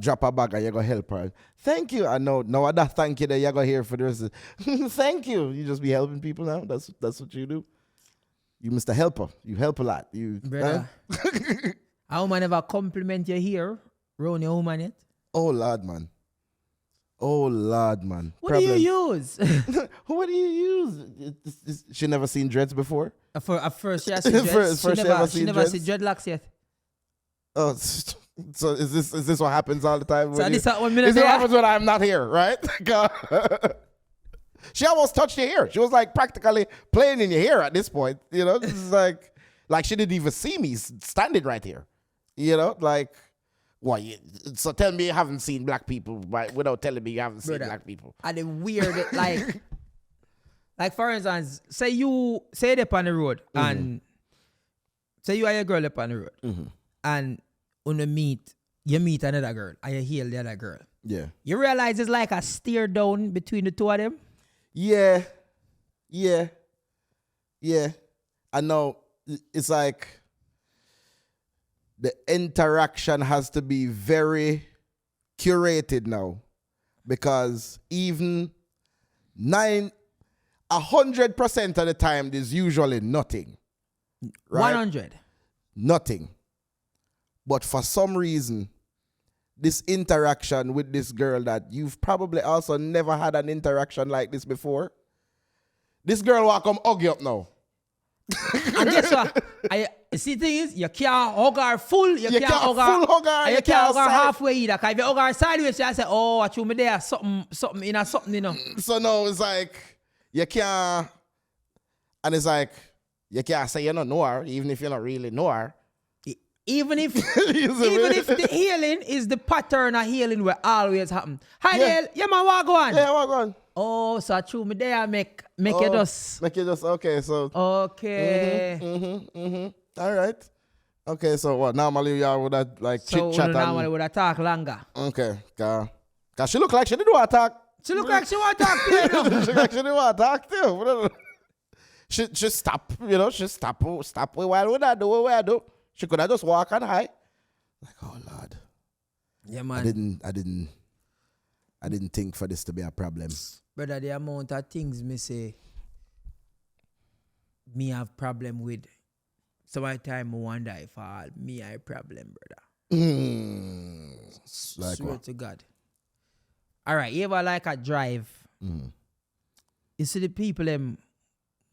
drop a bag and you're going to help her. Thank you. I know that thank you that you're going to hear for the rest of thank you. You just be helping people now. That's what you do. You Mr. Helper. You help a lot. Brother. A woman never compliment you here around your woman yet? Oh, Lord, man. What do you use? What do you use? She never seen dreads before? At first she has seen dreads. She never seen dreadlocks yet. Oh, so is this what happens all the time? So this what happens when I'm not here, right? She almost touched your hair. She was like practically playing in your hair at this point. This is like, Like she didn't even see me standing right here. You know, like, what? So tell me you haven't seen black people without telling me you haven't seen black people. And the weird, like for instance, say they're on the road and say you are a girl up on the road and when you meet another girl and you hail the other girl. Yeah. You realize it's like a stare down between the two of them? Yeah. I know it's like the interaction has to be very curated now because even 100% of the time there's usually nothing. Right? 100. Nothing. But for some reason, this interaction with this girl that you've probably also never had an interaction like this before, this girl will come hug you up now. And guess what? See, the thing is, you can't hug her full. You can't hug her. You can't hug her halfway either. Because if you hug her sideways, she say, oh, I me there, something, you know. So now it's like, you can't, and it's like, you can't say you don't know her, even if you don't really know her. Even if the healing is the pattern of healing will always happen. Hi, Dale. Yeah, man, what go on? Yeah, what go on? Oh, so I chew me there, make it just. Make it just, okay, so. Okay. All right. Okay, so what, normally y'all would have like chit-chat so normally would have talk longer. Okay, cause she look like she didn't want to talk. She look like she want to talk to you. She look like she didn't want to talk to you. She stop, you know, she stop while we do. She could have just walk on high. Like, oh Lord. Yeah, man. I didn't think for this to be a problem. Brother, the amount of things me say me have problem with. So my time I wonder if me I problem, brother. Like Swear what? to God. All right, you ever like a drive? You see the people them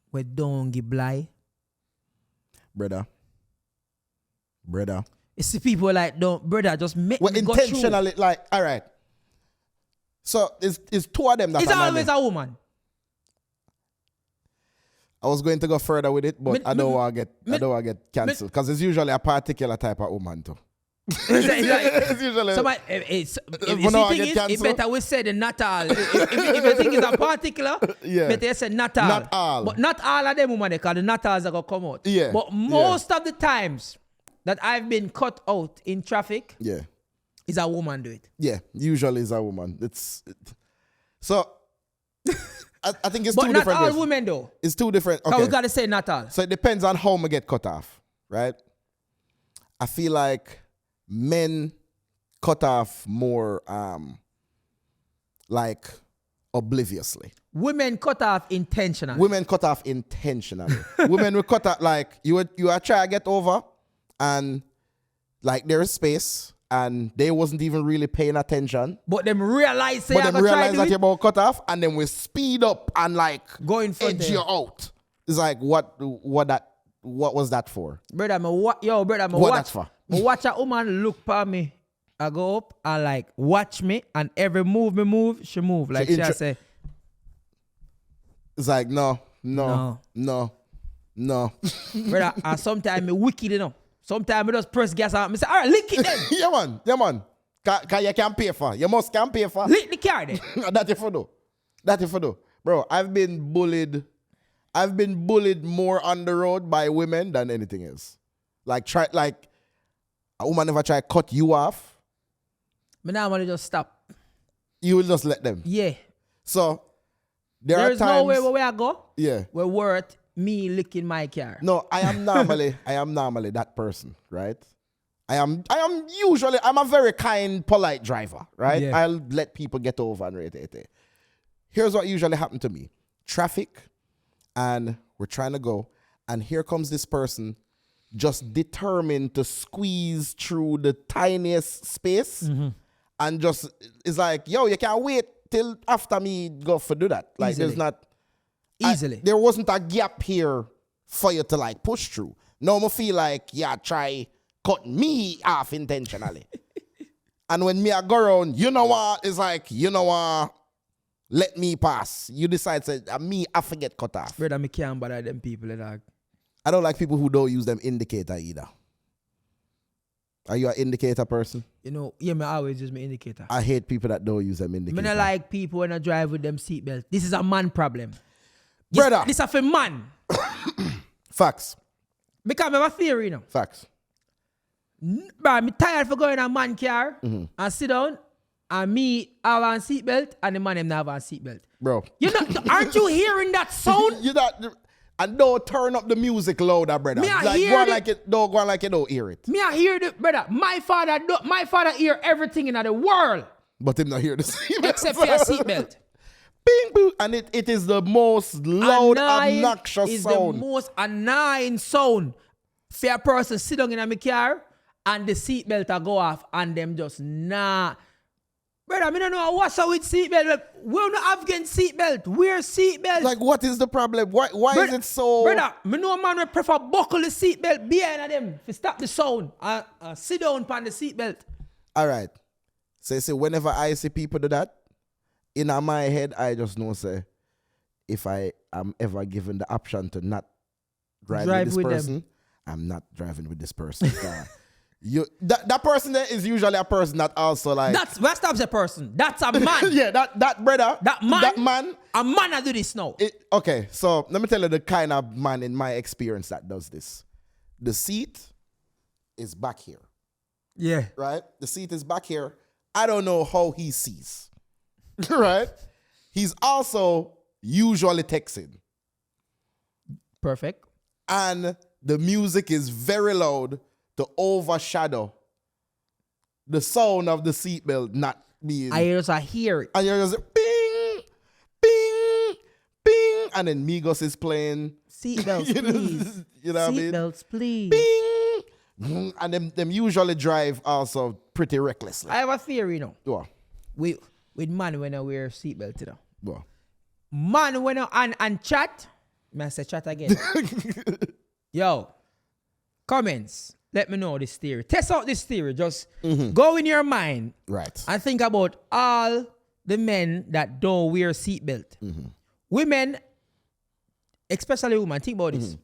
where don't give blind? Brother. You see people like brother, just make well, me go intentionally, through. like, all right. So it's two of them that it's always a woman. I was going to go further with it, but I don't want to get cancelled because it's usually a particular type of woman too. It's usually somebody. It better we say the not all. If you think it's a particular, better say not all. Not all. But not all of them women, because the not alls are gonna come out. Yeah. But most of the times that I've been cut out in traffic, is a woman do it. Yeah, usually it's a woman. So I think it's but two not different. All ways. women though. It's two different. Okay. We gotta say not all. So it depends on how we get cut off, right? I feel like men cut off more like obliviously. Women cut off intentionally. Women cut off intentionally. Women will cut off like you are trying to get over and like there is space and they wasn't even really paying attention. But them realize that you're about cut off and then we speed up and like go in front edge you out. It's like what was that for? Brother, what that's for? Watch a woman look for me. I go up and like watch me and every move me move, she move. Like she say. It's like no. Brother, and sometimes me wicked, you know. Sometimes I just press gas out. I say, all right, lick it then. yeah, man. Cause you can pay for. You must can pay for. Lick the car then. That if you do. Bro, I've been bullied more on the road by women than anything else. Like a woman never try to cut you off. But now I want to just stop. You will just let them. Yeah. So there are times. There's no way where I go. Yeah. We're worth me licking my car. No, I am normally that person, right? I'm a very kind, polite driver, right? Yeah. I'll let people get over and rate. Here's what usually happened to me. Traffic, and we're trying to go, and here comes this person just determined to squeeze through the tiniest space and just, it's like, yo, you can't wait till after me go for do that. Like Easily. there's not... Easily. There wasn't a gap here for you to like push through. No, I feel like, try cut me off intentionally. And when me I go around, you know what? It's like, let me pass. You decide to me I forget cut off. Brother, me can't bother them people, dog. I don't like people who don't use them indicator either. Are you an indicator person? You know, yeah, me always use my indicator. I hate people that don't use them indicator. Me not like people when I drive with them seatbelt. This is a man problem. Brother. This is a man. Facts. Because I have a theory, you know. Facts. Bro, I'm tired for going in a man car and sit down and me have a seatbelt and the man them not have a seatbelt. Bro. You know, aren't you hearing that sound? You not, and don't turn up the music louder, brother. Me I like hear go on the- like it, don't go on like you don't hear it. Me I hear the brother. My father hear everything in the world But him not hear the seatbelt. except for your seatbelt. Bing, boo. And it is the most loud, Annoying obnoxious is sound. the most annoying sound. For a person sit down in a car and the seatbelt a go off and them just nah. Brother, I don't know what's up with seatbelt. We don't have getting seatbelt. Wear seatbelt. Like, what is the problem? Why is it so... Brother, me know a man will prefer buckle the seatbelt behind them to stop the sound and sit down upon the seatbelt. All right. So whenever I see people do that, in my head, I just know, say, if I am ever given the option to not drive with this person, them. I'm not driving with this person. That person there is usually a person that also like... That's a person. That's a man. yeah, that brother. That man. A man that do this now. Okay, so let me tell you the kind of man in my experience that does this. The seat is back here. Yeah. Right? The seat is back here. I don't know how he sees. Right? He's also usually texting. Perfect. And the music is very loud to overshadow the sound of the seatbelt not being... I just hear it. And you're just bing, bing, bing. And then Migos is playing. Seatbelts, please. You know what I mean? Seatbelts, please. Bing. And them usually drive also pretty recklessly. I have a theory, you know. What? With man when I wear seatbelt, you know. What? Man when I and chat. May I say chat again? Yo, comments. Let me know this theory. Test out this theory. Just go in your mind. Right. And think about all the men that don't wear seatbelt. Women, especially women, think about this.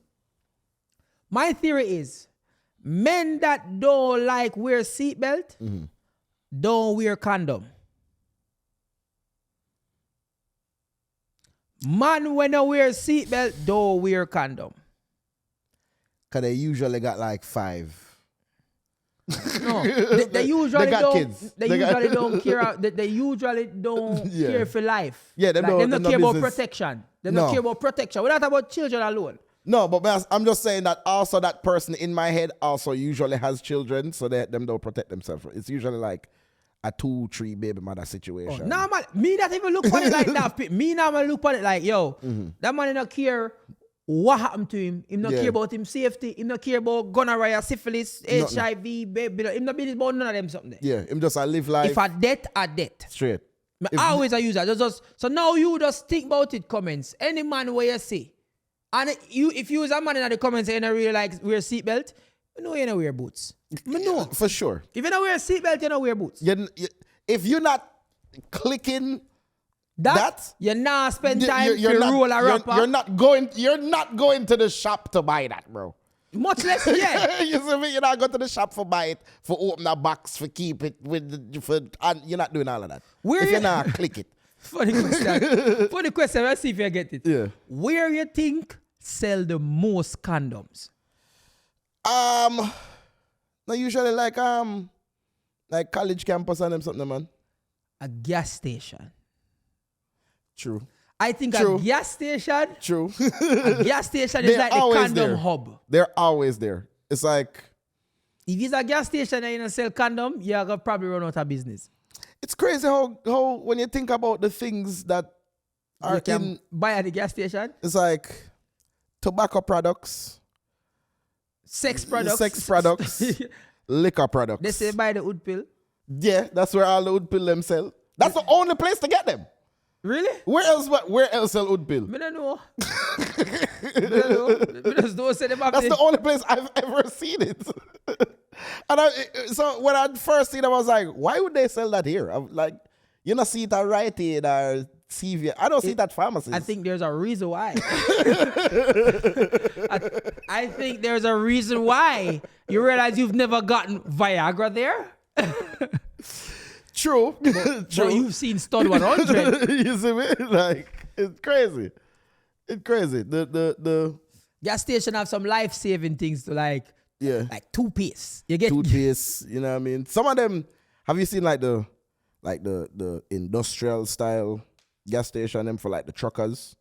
My theory is men that don't like wear seatbelt don't wear condom. Man when I wear seatbelt don't wear condom. Because they usually got like 5. No, they usually They got don't. kids. They usually don't care. They usually don't Yeah. care for life. Yeah, they don't care about protection. They No. don't care about protection. We're not about children alone. No, but I'm just saying that also that person in my head also usually has children, so them don't protect themselves. It's usually like a 2-3 baby mother situation. Nah, man, me not even look at it like that. Me not even look at it like, yo, that man don't care what happened to him. Him not care about him safety. Him not care about gonorrhea, syphilis, HIV, baby. Him not business about none of them something. Yeah, him just live life. If a death, a death. Straight. I always use that. So now you just think about it, comments. Any man where you see. And if you use a man in the comments and you really like wear seatbelt, you know you don't wear boots. You know. For sure. If you don't wear seatbelt, you don't wear boots. If you're not clicking that you not spend time you're to not, roll a rapper. You're not going to the shop to buy that, bro. Much less, yeah. You see me? You're not going to the shop for buy it, for open a box, for keep it, and you're not doing all of that. Where if you're not click it. Funny question. Let's see if you get it. Yeah. Where you think sell the most condoms? No, usually like college campus and them something, man. A gas station. True. I think True. a gas station. True. A gas station is like the condom hub. They're always there. It's like, if it's a gas station and you don't sell condom, you're gonna probably run out of business. it's crazy how when you think about the things that are You can buy at the gas station. it's like tobacco products, Sex products. liquor products. They say buy the wood pill. Yeah, that's where all the wood pill them sell. That's the only place to get them. Really? Where else sell wood pill? I don't know. I just don't say them That's the only place I've ever seen it. So when I first seen it, I was like, why would they sell that here? I'm like, you know, see it at Rite Aid or CVS. I don't see that pharmacies. I think there's a reason why. I think there's a reason why. You realize you've never gotten Viagra there? True. True. But you've seen Stud 100. You see me? Like, it's crazy. It's crazy. The gas station have some life-saving things to like toothpaste. You get toothpaste, you know what I mean? Some of them, have you seen like the industrial style gas station them for like the truckers?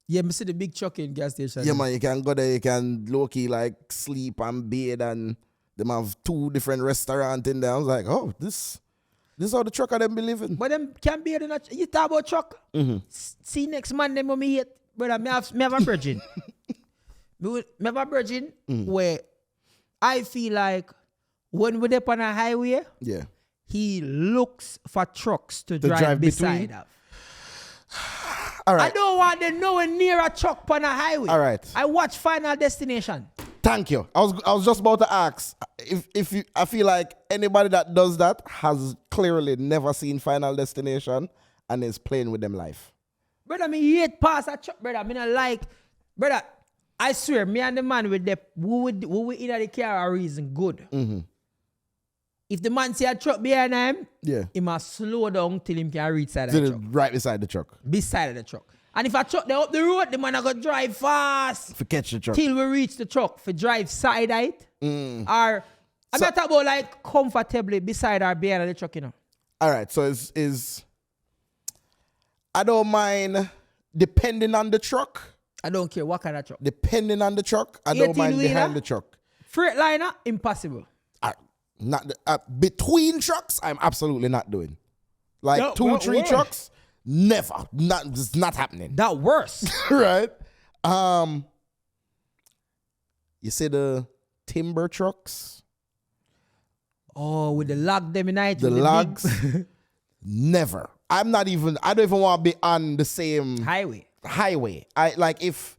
Yeah, I see the big truck in gas station. Yeah, man, you can go there, you can low-key like sleep and bathe, and them have 2 different restaurants in there. I was like, oh, this is how the trucker them be living. But them can be in a you talk about truck. See next man them when me hate. Brother, me have a virgin. me have a virgin where I feel like when we're up on a highway, he looks for trucks to drive beside of. All right. I don't want them nowhere near a truck on a highway. All right. I watch Final Destination. Thank you. I was just about to ask if you, I feel like anybody that does that has clearly never seen Final Destination and is playing with them life. Brother, me hate pass a truck, brother. Me not like, brother, I swear, me and the man with the who we in the car are reason good. If the man see a truck behind him, he must slow down till him can reach side of the truck. Right beside the truck. Beside of the truck. And if a truck they up the road, the man a go drive fast. For catch the truck. Till we reach the truck. For drive side of it. Or I'm not talking about like comfortably beside or behind the truck, you know. All right, so is I don't mind depending on the truck. I don't care what kind of truck. Depending on the truck, I don't mind behind the truck. Freightliner, impossible. Between trucks, I'm absolutely not doing. Like 2 or 3 trucks, never. It's not happening. That worse. Right? You see the timber trucks? Oh, with the log them in it. The logs? Never. I don't even want to be on the same highway. I like if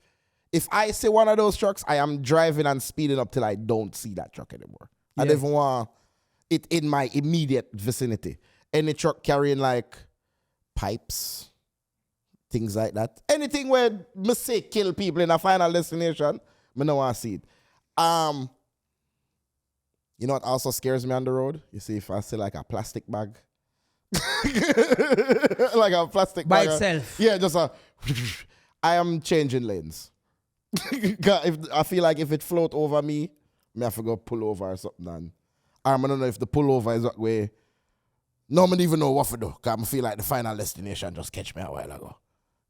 I see one of those trucks, I am driving and speeding up till I don't see that truck anymore. I don't even want it in my immediate vicinity. Any truck carrying like pipes, things like that. Anything where me say kill people in a Final Destination, I don't want to see it. You know what also scares me on the road? You see, if I see like a plastic bag. Like a plastic by bag. itself. Yeah, just I am changing lanes. I feel like if it float over me, I have to go pull over or something. And I don't know if the pullover is that way. No, I don't even know what to do. Because I feel like the Final Destination just catch me a while ago.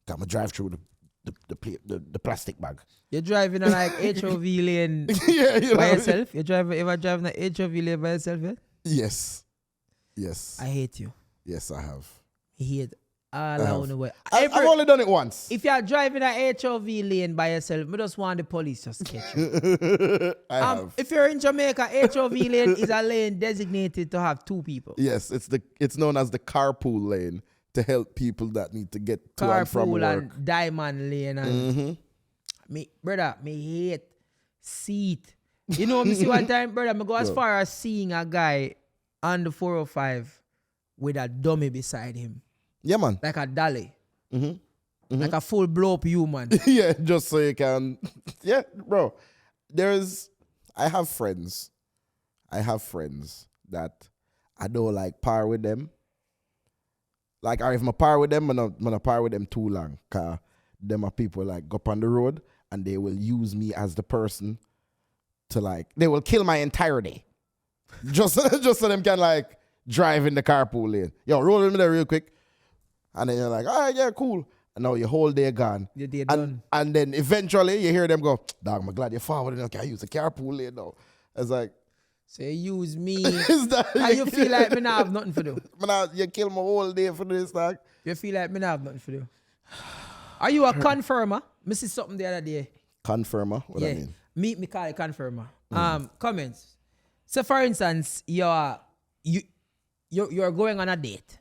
Because I drive through the plastic bag. You're driving on like HOV lane by yourself? You ever driving an HOV lane by yourself yet? Yes. Yes. I hate you. Yes, I have. I hate all along the way. I've only done it once. If you're driving an HOV lane by yourself, I just want the police just catch you. I have. If you're in Jamaica, HOV lane is a lane designated to have 2 people. Yes, it's known as the carpool lane to help people that need to get to and from work. Carpool and diamond lane. And me hate seat. You know, me see one time, brother, I go as far as seeing a guy on the 405 with a dummy beside him. Yeah, man. Like a dolly. Like a full blow-up human. Yeah, just so you can. Yeah, bro. I have friends that I don't like par with them. Like, if I par with them, I'm not par with them too long. Because them are people like go up on the road and they will use me as the person to like, they will kill my entire day. just so them can like drive in the carpool lane. Yo, roll with me there real quick. And then you're like, all right, yeah, cool. And now your whole day gone. Your day done. And then eventually you hear them go, dog, I'm glad you're forward. I can use the carpool lane now. It's like, so you use me. And you feel like me not have nothing to do. You kill my whole day for this, dog. You feel like me not have nothing to do. Are you a confirmer? Me see something the other day. Confirmer? What I mean? Me call it confirmer. Comments. So for instance, you're going on a date.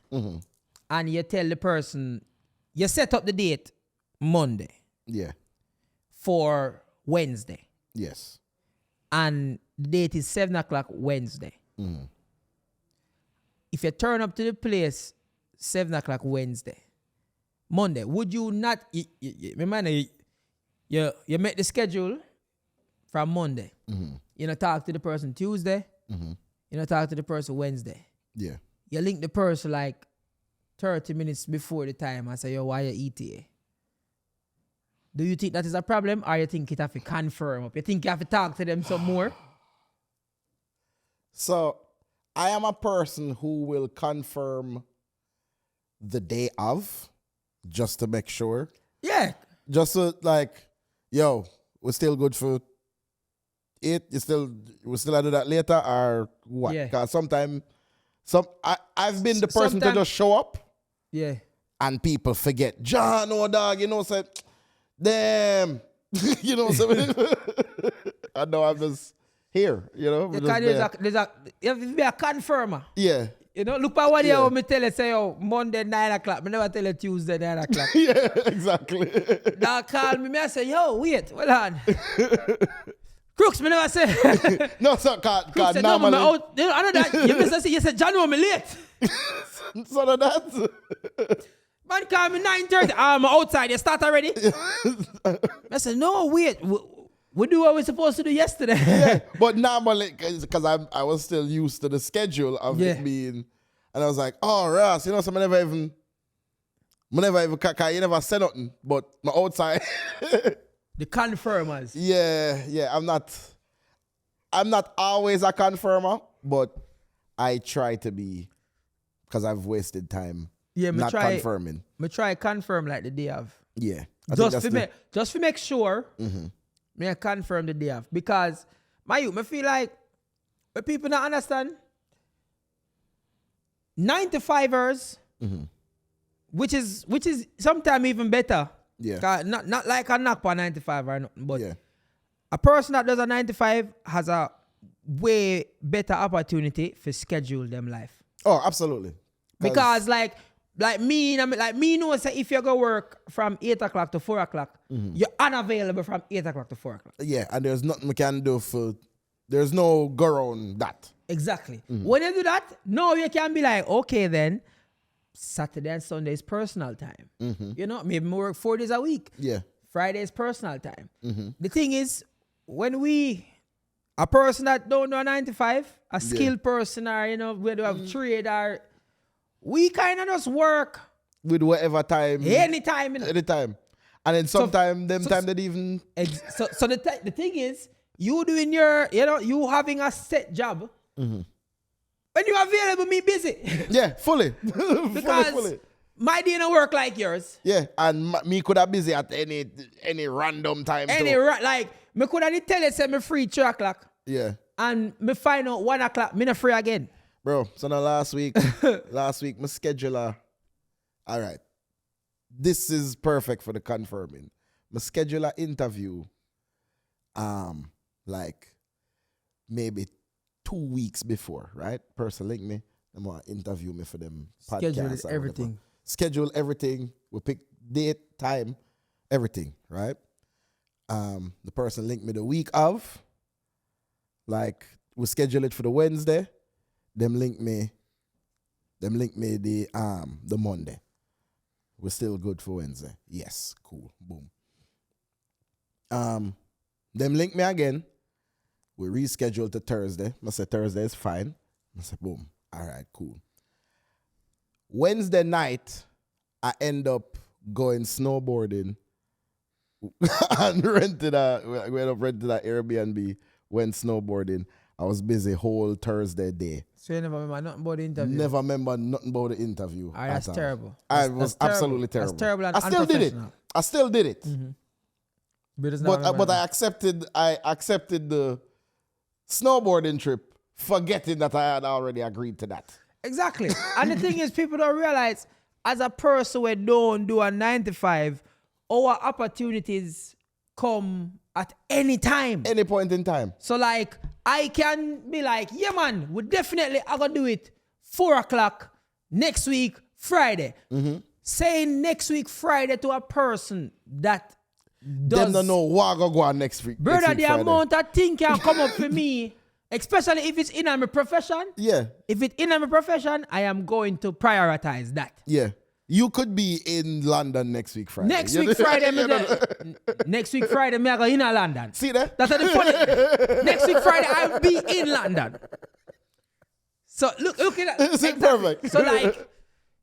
And you tell the person, you set up the date Monday. Yeah. For Wednesday. Yes. And the date is 7 o'clock Wednesday. If you turn up to the place 7 o'clock Wednesday, Monday, would you not, remember, you make the schedule from Monday. You know, talk to the person Tuesday. You know, talk to the person Wednesday. Yeah. You link the person like 30 minutes before the time and say, yo, why you ETA? Do you think that is a problem, or you think it have to confirm up? You think you have to talk to them some more? So, I am a person who will confirm the day of, just to make sure. Yeah. Just so, like, yo, we're still good for it. We still do that later, or what? Yeah. Because sometimes, I've been the person to just show up. Yeah. And people forget. John, oh dog, you know, say, damn, you know, so I know I'm just here, you know. Because you have to be a confirmer. Yeah. You know, look at what you want me tell you, say, yo, Monday 9 o'clock. I never tell you Tuesday 9 o'clock. Yeah, exactly. Now call me, I say, yo, wait, hold on. Crooks, me never say. No, sir, God, said, normally. No, you know, I know that. You said, John, I'm late. So that. Man call me 9:30. I'm outside. You start already? I said, no, wait. We do what we're supposed to do yesterday. Yeah, but normally, because I was still used to the schedule of it being, and I was like, oh, Ross, you know, so I never even, you never said nothing, but my outside. The confirmers. Yeah, I'm not always a confirmer, but I try to be, because I've wasted time. Yeah, not confirming. Me try confirm like the day of. Yeah. Just to make sure, me I confirm the day of. Because me feel like when people not understand 9-to-5ers, which is sometimes even better. Yeah. Not like a knock for 9-to-5 or nothing, but yeah. a person that does a 9-to-5 has a way better opportunity for schedule them life. Oh, absolutely. Because like me know say if you go work from 8 o'clock to 4 o'clock, you're unavailable from 8 o'clock to 4 o'clock. Yeah, and there's nothing we can do there's no go around that. Exactly. When you do that, no, you can be like, okay then, Saturday and Sunday is personal time. You know, maybe we work 4 days a week. Yeah. Friday is personal time. The thing is, when a person that don't do a 9-to-5, a skilled person, or, you know, we do have trade, or we kind of just work with whatever time. Anytime. You know? Anytime. And then sometimes time that even. So the thing is, you doing you having a set job. When you available, me busy. Yeah, fully. Because fully. My day don't work like yours. Yeah, and me could have busy at any random time. Me could have tell you say me free 3 o'clock. Yeah. And me find out 1 o'clock, me not free again. Bro, so now last week, my scheduler, all right, this is perfect for the confirming. My scheduler interview, like maybe 2 weeks before, right? Person link me, they want to interview me for them podcasts. Schedule everything. We pick date, time, everything, right? The person linked me the week of, like we schedule it for the Wednesday. Them link me the Monday. We're still good for Wednesday. Yes, cool. Boom. Them link me again. We reschedule to Thursday. I say Thursday is fine. I say boom. All right, cool. Wednesday night, I end up going snowboarding and we ended up renting an Airbnb, went snowboarding. I was busy whole Thursday day. So you never remember nothing about the interview? Never remember nothing about the interview. That's terrible. It was absolutely terrible. That's terrible and I still did it. But I accepted the snowboarding trip, forgetting that I had already agreed to that. Exactly. And the thing is, people don't realize, as a person who don't do a 9-to-5, our opportunities come at any time. Any point in time. So like, I can be like, yeah man, we definitely are going to do it 4 o'clock next week, Friday. Saying next week, Friday to a person that does... Them don't know what go on next week. Brother, next week, the Friday. amount of thing can come up for me, especially if it's in my profession. Yeah. If it's in my profession, I am going to prioritize that. Yeah. You could be in London next week Friday. Next week Friday, next week Friday, me I go in London. See that? That's the funny. Next week Friday, I'll be in London. So look at that. It's perfect. So like,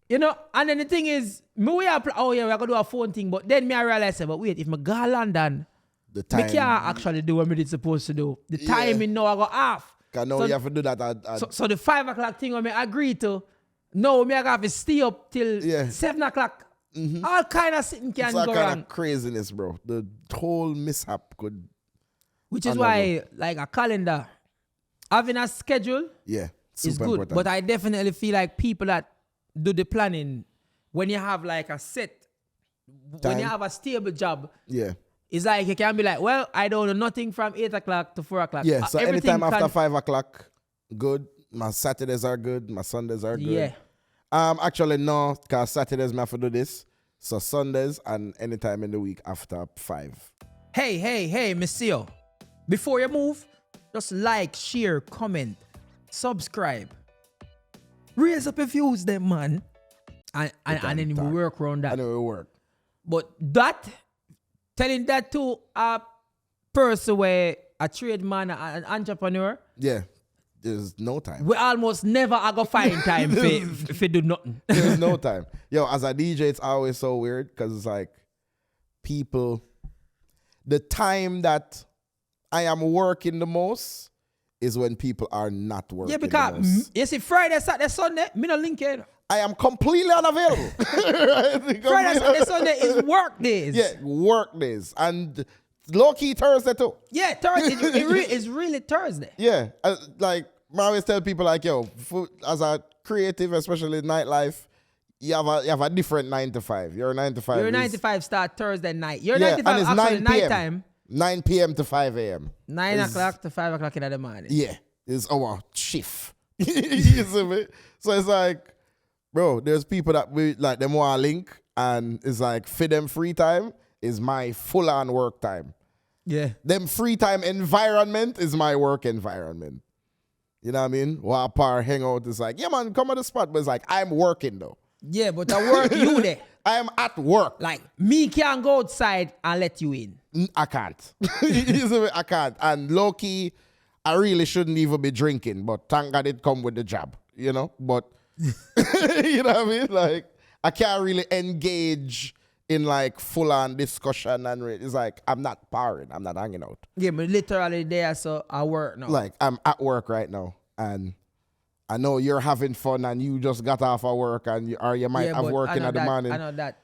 you know, and then the thing is, me we are we're gonna do a phone thing, but then me I realize, but wait, if me go to London, the time, me can't actually do what me did supposed to do. The timing now I go off. Cause now you have to do that. So the 5 o'clock thing when me agree to, no, me I have to stay up till 7 o'clock. Mm-hmm. All kind of sitting can go wrong. It's all kind of craziness, bro. The whole mishap could. Which is why, like a calendar, having a schedule, is good. Important. But I definitely feel like people that do the planning, when you have like a set, when you have a stable job, it's like you can be like, well, I don't know nothing from 8 o'clock to 4 o'clock. Yeah, so anytime after 5 o'clock, good. My Saturdays are good. My Sundays are good. Yeah. Actually, no, because Saturdays I have to do this. So Sundays and anytime in the week after 5. Hey, monsieur. Before you move, just like, share, comment, subscribe. Raise up your views then, man. And then we work around that. And it will work. But that, telling that to a person where a tradesman, an entrepreneur. Yeah. There's no time. We almost never are going to find time if you do nothing. There's no time. Yo, as a DJ, it's always so weird because it's like people, the time that I am working the most is when people are not working. Yeah, because you see, Friday, Saturday, Sunday, me no link here. I am completely unavailable. Right? Friday, Saturday, Sunday is work days. Yeah, work days. And low-key Thursday too. Yeah, Thursday. It's really Thursday. Yeah, like I always tell people like, yo, as a creative, especially nightlife, you have a different 9 to 5. Your 9 to 5. Your 9 to 5 start Thursday night. Your 9 to 5 and actually 9 night time. 9 p.m. to 5 a.m. 9 o'clock to 5 o'clock in the morning. Yeah, it's our shift. You see me? So it's like, bro, there's people that we like them want to link, and it's like for them free time is my full-on work time. Yeah. Them free time environment is my work environment. You know what I mean? While par hang out is like, yeah man, come on the spot, but it's like I'm working though. Yeah, but I work you there. I am at work. Like me can't go outside and let you in. I can't. I can't. And low key, I really shouldn't even be drinking, but thank God it come with the job, you know? But you know what I mean? Like I can't really engage in like full-on discussion, and it's like I'm not parring, I'm not hanging out. Yeah, but literally there, so I work now. Like I'm at work right now, and I know you're having fun, and you just got off of work, and you might have work in the morning. I know that.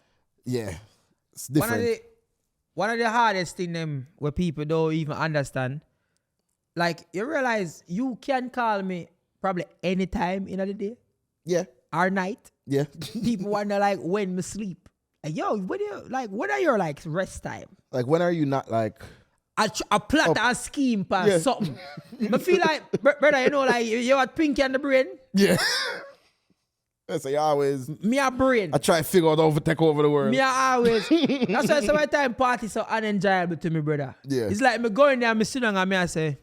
Yeah, it's different. One of the hardest thing them where people don't even understand, like you realize you can call me probably any time in the day. Yeah. Or night. Yeah. People wonder like when me sleep. Like, yo, when are your like rest time? Like when are you not like a plot a scheme for something? I feel like brother, you know, like you had Pinky on the brain. Yeah. So you always me a brain. I try to figure out take over the world. Me always. That's why some time party so unenjoyable to me, brother. Yeah. It's like me going there, me sit down and me I say,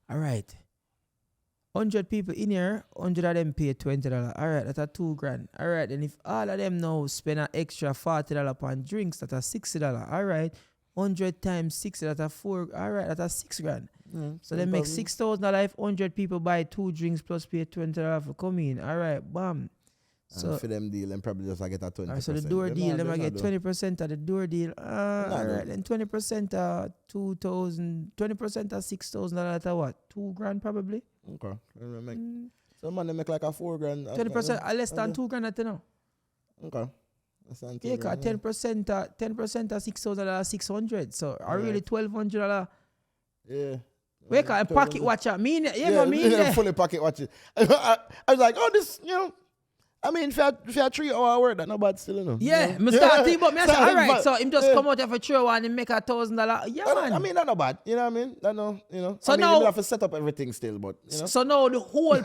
all right, 100 people in here, 100 of them pay $20. All right, that's $2,000. All right, and if all of them now spend an extra $40 upon drinks, that's $60. All right, 100 times 60, that's $4. All right, that's $6,000. So they make $6,000 if 100 people buy 2 drinks plus pay $20 for coming. All right, bam. So for them deal, them probably just get a 20%. Right, so the door deal, them I get 20% of the door deal. All right, then 20% of 2,000, 20% of $6,000, that's what? $2,000 probably. Okay. So man, they make like a $4,000. 20% less than $2,000 at now. Okay. Yeah, cause 10% of $6,000 $600. So are really $1,200. Yeah. We call it pocket watcher. Fully pocket watcher. I was like, oh, this, you know. I mean, if you have 3 hour work, that's not bad still, you know. Yeah, I start thinking about me. I say, all right, so him just come out for 3 hours and make $1,000. Yeah, man. I mean, that's not bad. You know what I mean? You know. So I mean, now you have to set up everything still, but you know. So now the whole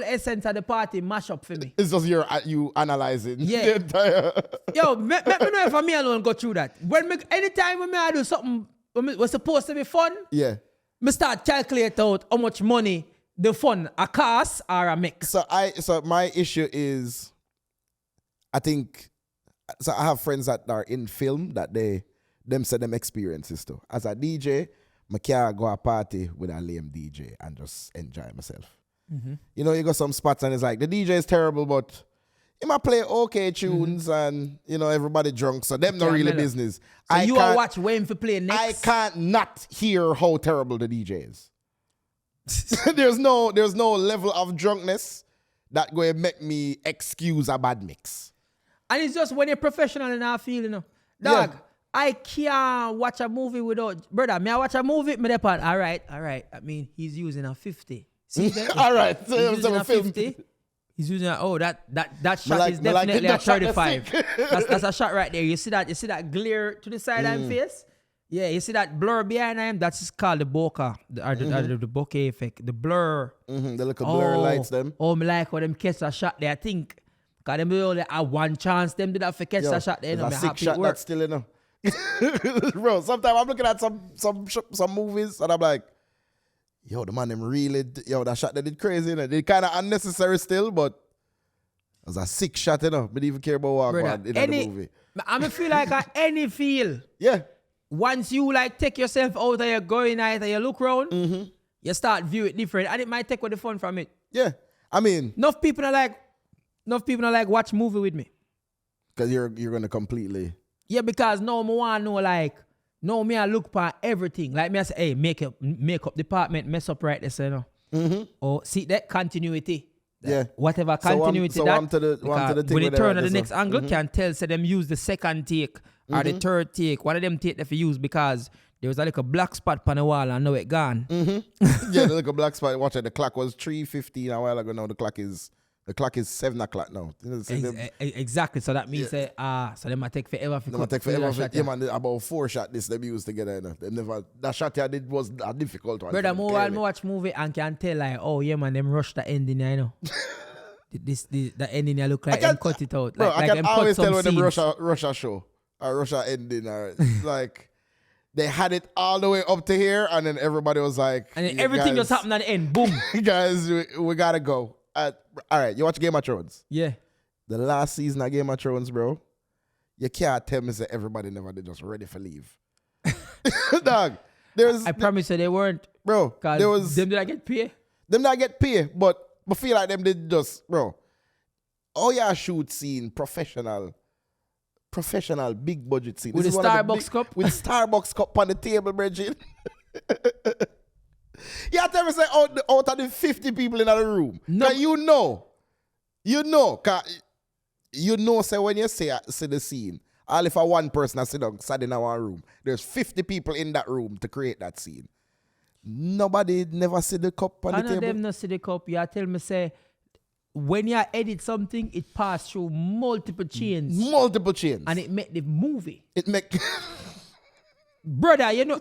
essence of the party mash up for me. It's just you analyzing. Yeah. The entire Yo, me know if me alone go through that. Anytime when I do something was supposed to be fun, yeah, me start calculate out how much money the fun a cost or a make. So my issue is I think, so I have friends that are in film that them say them experiences too. As a DJ, I can't go a party with a lame DJ and just enjoy myself. Mm-hmm. You know, you go some spots and it's like, the DJ is terrible, but he might play okay tunes and, you know, everybody drunk, so them not really business. So you are watch when for play next? I can't not hear how terrible the DJ is. There's no level of drunkenness that going to make me excuse a bad mix. And it's just when you're professional and I feel, you know. Dog, Yeah. I can't watch a movie without... Brother, may I watch a movie? Me depart. All right. I mean, he's using a 50. See that? All right. He's using a 50. He's using that shot is definitely a 35. That's a shot right there. You see that glare to the side of his face? Yeah, you see that blur behind him? That's called the bokeh, the bokeh effect. The blur. The little blur lights them. Oh, me like how them catch a shot there, I think. Because them only have one chance, them did that for catch a shot there. There's a 6 shot that's still in. Bro, sometimes I'm looking at some movies and I'm like, yo, the man them really, that shot they did crazy, you know. They kind of unnecessary still, but it was a 6 shot, you know. But even care about what in the movie. I feel like any feel. Yeah. Once you like take yourself out of your going night and you look around, you start view it different, and it might take away the fun from it. Yeah, I mean, enough people are like watch movie with me. Because you're gonna completely. Yeah, because now me want know like, no me I look for everything. Like me I say, hey, makeup department mess up right there, so, you know. Or see that continuity. Yeah. Whatever continuity I'm to the thing when they turn on the next angle, can tell say them use the second take or the third take. One of them take they use because there was like a black spot on the wall and now it gone. Yeah, the little black spot. Watch it. The clock was 3:15 a while ago. Now the clock is 7 o'clock now. Exactly. So that means so they might take forever. Yeah, man. About 4 shots this them used together. You know. They never that shot I did was a difficult one. Brother, more watch movie and can tell like, oh yeah, man, them rush the ending. You know. The ending I look like them cut it out. Bro, like, I can them always cut tell when some them scenes. Russia show or Russia ending or like they had it all the way up to here and then everybody was like, and then everything just happened at the end. Boom. Guys, we gotta go. All right, you watch Game of Thrones? Yeah. The last season of Game of Thrones, bro. You can't tell me that everybody never did just ready for leave. Dog, I promise you they weren't. Bro, there was them did I get paid? Them not get paid, but I feel like them did just, bro. Oh yeah, shoot scene, professional, big budget scene. With the Starbucks cup? With Starbucks cup on the table, Bridget. You have to ever say out of the 50 people in the room. No, you know, say when you see the scene, all if one person has sat in one room, there's 50 people in that room to create that scene. Nobody never see the cup on the table. None of them not see the cup. You tell me say, when you edit something, it pass through multiple chains. And it make the movie. Brother, you know,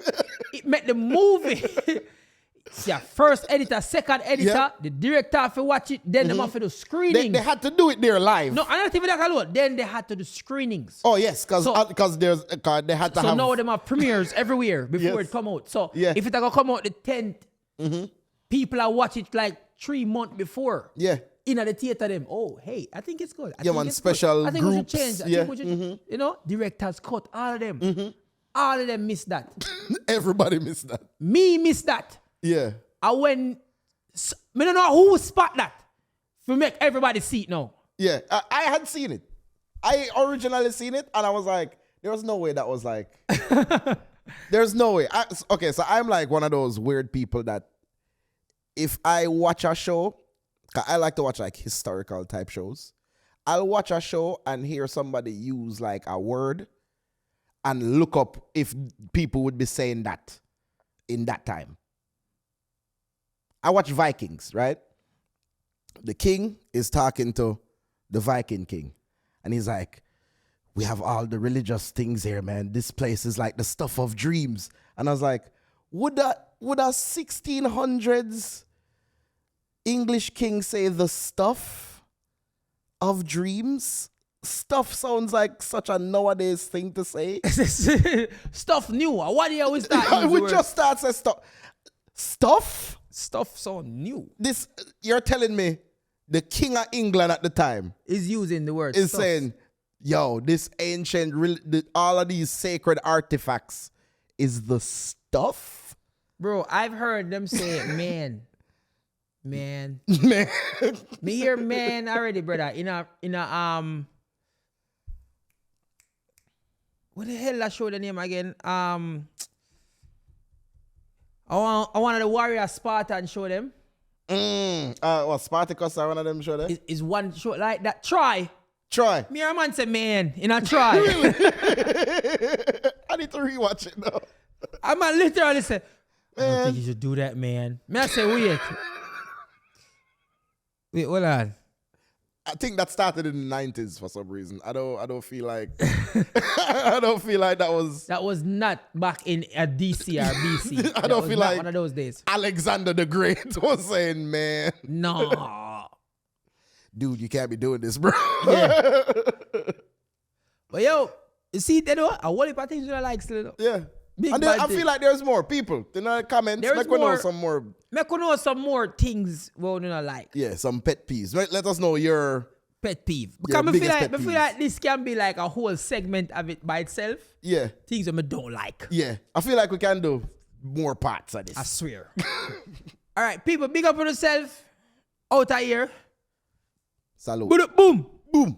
it make the movie. Yeah, first editor, second editor, the director have to watch it, then they have to do screenings. They had to do it there live. No, I'm not even that alone. Then they had to do screenings. Oh yes, because they had to have. So now they have premieres everywhere before it come out. So if it gonna come out the 10th, people are watch it like 3 months before. Yeah. In the theater, them. Oh, hey, I think it's good. I think special I think groups. We should change. I think we should, you know, directors cut all of them. All of them miss that. Everybody miss that. Me miss that. Yeah. And when I don't know who spot that to make everybody see it now. Yeah, I had seen it. I originally seen it, and I was like, there was no way that was like. There's no way. Okay, so I'm like one of those weird people that if I watch a show, 'cause I like to watch like historical type shows. I'll watch a show and hear somebody use like a word and look up if people would be saying that in that time. I watch Vikings, right? The king is talking to the Viking king. And he's like, we have all the religious things here, man. This place is like the stuff of dreams. And I was like, would a 1600s English king say the stuff of dreams? Stuff sounds like such a nowadays thing to say. Stuff new. What do you always start? We just start saying stuff. Stuff? Stuff so new. This, you're telling me the king of England at the time is using the word is stuff. saying Yo, this ancient, all of these sacred artifacts is the stuff? Bro, I've heard them say, man. Man. Me hear man already, brother. In a what the hell I show the name again? I wanted the warrior Spartan show them. What, Spartacus or one of them show them? Is one show like that. Try. Me or man say man in a try. Really? I need to rewatch it now. I might literally say, I don't think you should do that, man. Me I say wait, hold on. I think that started in the 90s for some reason. I don't feel like I don't feel like that was not back in DC or BC. I don't feel like one of those days. Alexander the Great was saying, man. No. Dude, you can't be doing this, bro. Yeah. But yo, you see, they know a whole heap of things you don't like still. Yeah. Big And I feel like there's more people in the comments. There's Make more. know some more. Make we know some more things we don't like. Yeah, some pet peeves. Let us know your Pet peeve. Your Because I biggest feel like this can be like a whole segment of it by itself. Yeah. Things that I don't like. Yeah. I feel like we can do more parts of this. I swear. All right, people, big up on yourself. Out of here. Salute. Boom. Boom.